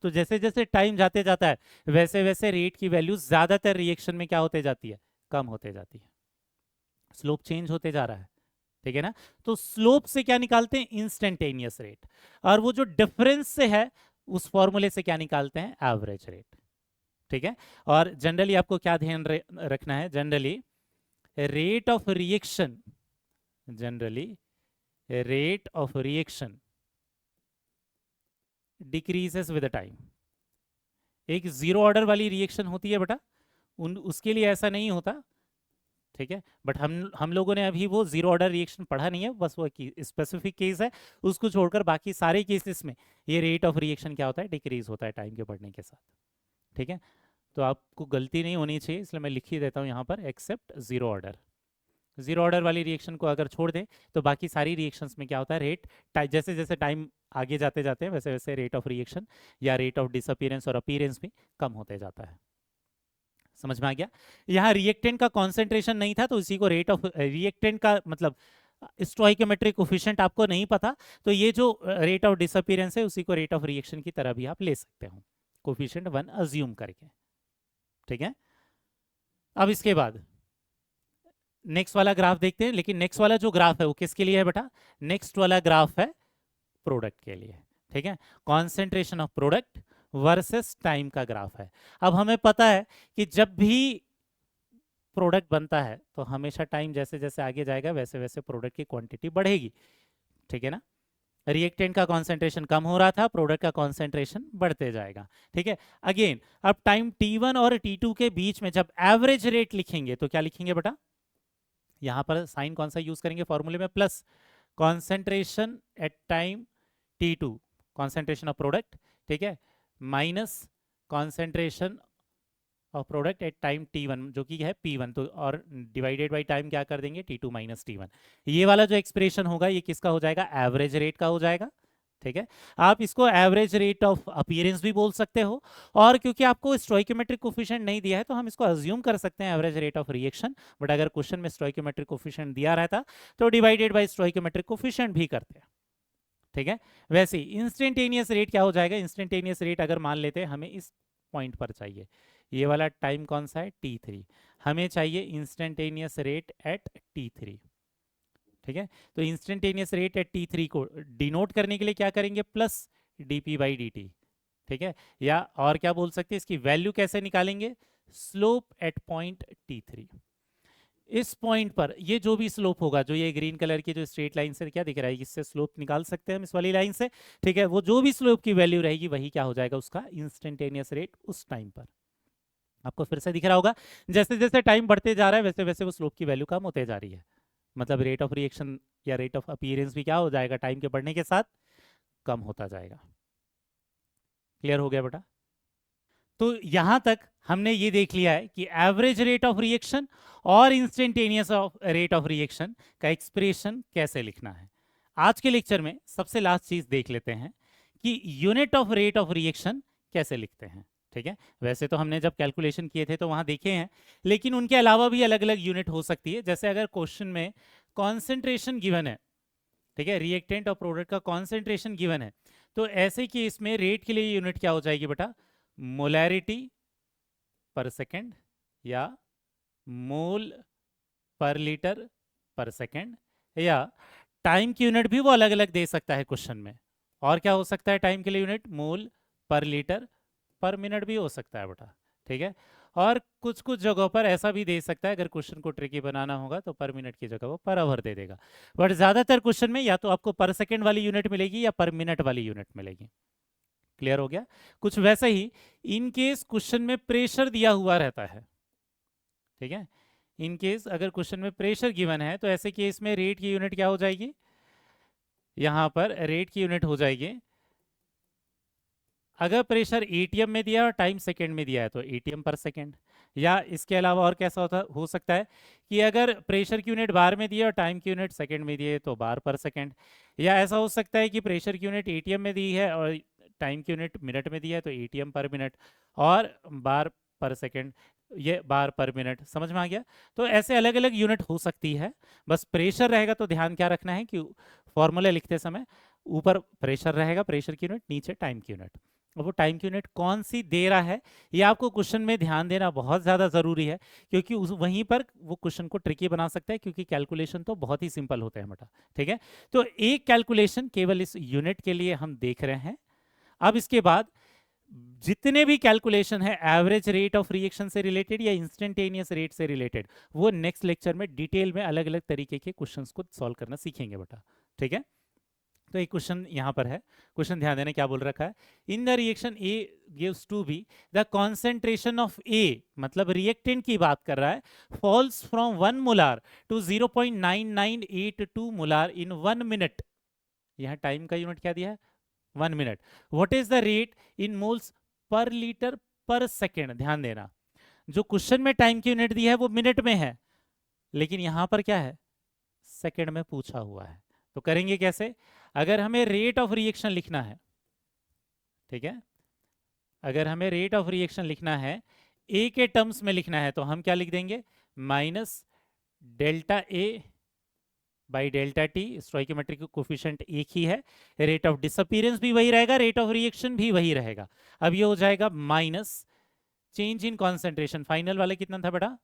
तो जैसे जैसे टाइम जाते जाता है वैसे वैसे रेट की वैल्यू ज्यादातर रिएक्शन में क्या होते जाती है, कम होते जाती है, स्लोप चेंज होते जा रहा है, ठीक है ना। तो स्लोप से क्या निकालते हैं, इंस्टेंटेनियस रेट, और वो जो डिफरेंस से है उस फॉर्मूले से क्या निकालते हैं, एवरेज रेट, ठीक है। और जनरली आपको क्या ध्यान रखना है, generally rate of reaction, generally rate of reaction decreases with time. एक जीरो ऑर्डर वाली रिएक्शन होती है बेटा, उसके लिए ऐसा नहीं होता, ठीक है, बट हम लोगों ने अभी वो जीरो ऑर्डर रिएक्शन पढ़ा नहीं है, बस वो स्पेसिफिक केस है, उसको छोड़कर बाकी सारे केसेस में ये रेट ऑफ रिएक्शन क्या होता है, डिक्रीज होता है टाइम के बढ़ने के साथ, ठीक है। तो आपको गलती नहीं होनी चाहिए, इसलिए मैं लिख ही देता हूँ यहाँ पर, except zero order. Zero order वाली रिएक्शन को अगर छोड़ दें तो बाकी सारी रिएक्शंस में क्या होता है, रेट जैसे जैसे टाइम आगे जाते जाते हैं वैसे वैसे रेट ऑफ रिएक्शन या रेट ऑफ डिसअपीयरेंस और अपीयरेंस भी कम होते जाता है। समझ में आ गया। यहाँ रिएक्टेंट का कॉन्सेंट्रेशन नहीं था तो इसी को रेट ऑफ रिएक्टेंट का मतलब स्टोइकोमेट्रिक कोफिशिएंट आपको नहीं पता, तो ये जो रेट ऑफ डिसअपीयरेंस है उसी को रेट ऑफ रिएक्शन की तरह भी आप ले सकते हो, कोफिशिएंट 1 अज्यूम करके, ठीक है। अब इसके बाद नेक्स्ट वाला ग्राफ देखते हैं, लेकिन नेक्स्ट वाला जो ग्राफ है वो किसके लिए है बेटा, नेक्स्ट वाला ग्राफ है प्रोडक्ट के लिए, ठीक है। Concentration of product versus time का ग्राफ है। अब हमें पता है कि जब भी प्रोडक्ट बनता है तो हमेशा टाइम जैसे जैसे आगे जाएगा वैसे वैसे प्रोडक्ट की क्वांटिटी बढ़ेगी, ठीक है ना। रिएक्टेंट का कॉन्सेंट्रेशन कम हो रहा था, प्रोडक्ट का कॉन्सेंट्रेशन बढ़ते जाएगा, ठीक है। अगेन अब टाइम T1 और T2 के बीच में जब एवरेज रेट लिखेंगे तो क्या लिखेंगे बेटा, यहां पर साइन कौन सा यूज करेंगे फॉर्मूले में, plus concentration at time T2, concentration of product, ठीक है, minus concentration of product at time T1 जो कि है P1, तो और डिवाइडेड बाय टाइम क्या कर देंगे, T2 माइनस T1। ये वाला जो एक्सप्रेशन होगा ये किसका हो जाएगा, एवरेज रेट का हो जाएगा, ठीक है। आप इसको एवरेज रेट ऑफ अपीयरेंस भी बोल सकते हो, और क्योंकि आपको स्टोइकोमेट्रिक कोफिशिएंट नहीं दिया है तो हम इसको अज्यूम कर सकते हैं average rate of reaction, but अगर क्वेश्चन में स्टोइकोमेट्रिक कोफिशिएंट दिया रहता तो डिवाइडेड बाय स्टोइकोमेट्रिक कोफिशिएंट भी करते हैं, ठीक है। वैसे इंस्टेंटेनियस रेट क्या हो जाएगा, इंस्टेंटेनियस रेट अगर मान लेते हैं हमें इस पॉइंट पर चाहिए, ये वाला टाइम कौन सा है, T3, हमें चाहिए इंस्टेंटेनियस रेट एट T3, ठीक है। तो इंस्टेंटेनियस रेट एट T3 को डिनोट करने के लिए क्या करेंगे, प्लस dp/dt, ठीक है, या और क्या बोल सकते हैं, इसकी वैल्यू कैसे निकालेंगे, स्लोप एट पॉइंट T3। इस पॉइंट पर ये जो भी स्लोप होगा, जो ये ग्रीन कलर की जो स्ट्रेट लाइन से क्या दिख रहा है, इससे स्लोप निकाल सकते हैं हम इस वाली लाइन से, ठीक है। वो जो भी स्लोप की वैल्यू रहेगी वही क्या हो जाएगा, उसका इंस्टेंटेनियस रेट उस टाइम पर। आपको फिर से दिख रहा होगा, जैसे जैसे टाइम बढ़ते जा रहा है वैसे वैसे वो स्लोप की वैल्यू कम होते जा रही है, मतलब रेट ऑफ रिएक्शन या रेट ऑफ अपीयरेंस भी क्या हो जाएगा, टाइम के बढ़ने के साथ कम होता जाएगा। क्लियर हो गया बेटा? तो यहां तक हमने ये देख लिया है कि एवरेज रेट ऑफ रिएक्शन और इंस्टेंटेनियस रेट ऑफ रिएक्शन का एक्सप्रेशन कैसे लिखना है। आज के लेक्चर में सबसे लास्ट चीज देख लेते हैं कि unit of rate of reaction कैसे लिखते हैं, ठीक है। वैसे तो हमने जब कैलकुलेशन किए थे तो वहां देखे हैं, लेकिन उनके अलावा भी अलग अलग यूनिट हो सकती है। जैसे अगर क्वेश्चन में कॉन्सेंट्रेशन गिवन है, ठीक है, रिएक्टेंट और प्रोडक्ट का कॉन्सेंट्रेशन गिवन है, तो ऐसे केस में रेट के लिए यूनिट क्या हो जाएगी बेटा, मोलैरिटी पर सेकेंड या मोल पर लीटर पर सेकेंड, या टाइम की यूनिट भी वो अलग अलग दे सकता है क्वेश्चन में। और क्या हो सकता है टाइम के लिए यूनिट, मोल पर लीटर पर मिनट भी हो सकता है बेटा, ठीक है। और कुछ कुछ जगहों पर ऐसा भी दे सकता है, अगर क्वेश्चन को ट्रिकी बनाना होगा तो पर मिनट की जगह वो पर आवर दे देगा। बट ज्यादातर क्वेश्चन में या तो आपको पर सेकेंड वाली यूनिट मिलेगी या पर मिनट वाली यूनिट मिलेगी। क्लियर हो गया? कुछ वैसे ही इन केस क्वेश्चन में प्रेशर दिया हुआ रहता है, ठीक है। इन केस अगर क्वेश्चन में प्रेशर गिवन है तो ऐसे केस में रेट की यूनिट क्या हो जाएगी, यहां पर रेट की यूनिट हो जाएगी, अगर प्रेशर एटीएम में दिया है और टाइम सेकेंड में दिया है तो एटीएम पर सेकेंड। या इसके अलावा और कैसा हो सकता है कि अगर प्रेशर की यूनिट बार में दिया और टाइम की यूनिट सेकेंड में दी है तो बार पर सेकेंड। या ऐसा हो सकता है कि प्रेशर की यूनिट एटीएम में दी है और टाइम की यूनिट मिनट में दी है तो एटीएम पर मिनट, और बार पर सेकेंड, ये बार पर मिनट। समझ में आ गया? तो ऐसे अलग अलग यूनिट हो सकती है। बस प्रेशर रहेगा तो ध्यान क्या रखना है कि फॉर्मूला लिखते समय ऊपर प्रेशर रहेगा, प्रेशर की यूनिट, नीचे टाइम की यूनिट। वो टाइम की यूनिट कौन सी दे रहा है ये आपको क्वेश्चन में ध्यान देना बहुत ज़्यादा ज़रूरी है, क्योंकि वहीं पर वो क्वेश्चन को ट्रिकी बना सकता है, क्योंकि कैलकुलेशन तो बहुत ही सिंपल होते हैं बेटा, ठीक है। तो एक कैलकुलेशन केवल इस यूनिट के लिए हम देख रहे हैं। अब इसके बाद जितने भी कैलकुलेशन है एवरेज रेट ऑफ रिएक्शन से रिलेटेड या इंस्टेंटेनियस रेट से रिलेटेड, वो नेक्स्ट लेक्चर में डिटेल में अलग अलग तरीके के क्वेश्चंस को सॉल्व करना सीखेंगे बेटा, ठीक है। तो एक क्वेश्चन यहां पर है, क्वेश्चन ध्यान देना क्या बोल रखा है, in the reaction A gives to B the concentration of A, मतलब रिएक्टेंट की बात कर रहा है, falls from 1 molar to 0.9982 molar in 1 minute. यहां टाइम का यूनिट क्या दिया है, 1 minute. What is the rate in moles per litre per second. ध्यान देना, जो क्वेश्चन में टाइम की यूनिट दी है वो मिनट में है, लेकिन यहां पर क्या है, सेकेंड में पूछा हुआ है। तो करेंगे कैसे, अगर हमें रेट ऑफ रिएक्शन लिखना है, ठीक है, अगर हमें रेट ऑफ रिएक्शन लिखना है, ए के टर्म्स में लिखना है, तो हम क्या लिख देंगे, minus delta A by delta T. Stoichiometric coefficient एक ही है, रेट ऑफ डिसअपीयरेंस भी वही रहेगा, रेट ऑफ रिएक्शन भी वही रहेगा। अब ये हो जाएगा minus change in concentration, final वाले कितना था बेटा,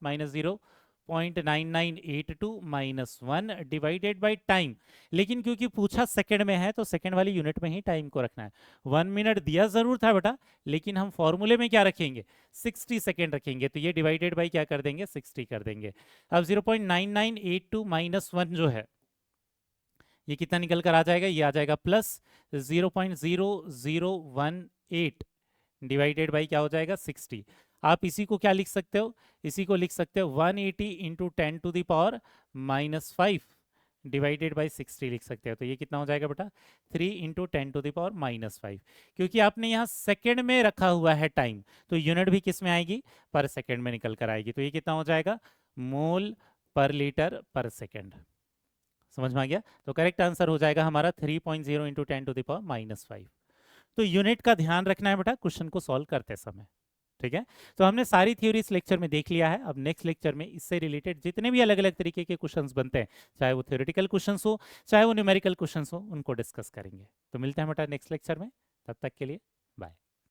-0.9982 माइनस 1 डिवाइडेड बाई टाइम। लेकिन क्योंकि पूछा सेकंड में है तो सेकंड वाली यूनिट में ही टाइम को रखना है। 1 मिनट दिया जरूर था बेटा, लेकिन हम फॉर्मूले में क्या रखेंगे, 60 सेकेंड रखेंगे, तो ये डिवाइडेड बाई क्या कर देंगे, 60 कर देंगे। अब 0.9982 माइनस 1 जो है ये कितना निकल कर आ जाएगा, ये आ जाएगा प्लस 0.0018 डिवाइडेड बाई क्या हो जाएगा, 60। आप इसी को क्या लिख सकते हो, इसी को लिख सकते हो 180 into 10 to the power -5 divided by 60 लिख सकते हो। तो ये कितना हो जाएगा बेटा, 3 इंटू 10 टू द पावर -5। क्योंकि आपने यहाँ सेकेंड में रखा हुआ है टाइम, तो यूनिट भी किस में आएगी, पर सेकेंड में निकल कर आएगी। तो ये कितना हो जाएगा, मोल पर लीटर पर सेकेंड। समझ में आ गया? तो करेक्ट आंसर हो जाएगा हमारा 3.0 इंटू 10 टू द पावर -5। तो यूनिट का ध्यान रखना है बेटा क्वेश्चन को सॉल्व करते समय, ठीक है। तो हमने सारी थ्योरी इस लेक्चर में देख लिया है। अब नेक्स्ट लेक्चर में इससे रिलेटेड जितने भी अलग अलग तरीके के क्वेश्चंस बनते हैं, चाहे वो थ्योरेटिकल क्वेश्चंस हो चाहे वो न्यूमेरिकल क्वेश्चंस हो, उनको डिस्कस करेंगे। तो मिलते हैं बेटा नेक्स्ट लेक्चर में, तब तक के लिए बाय।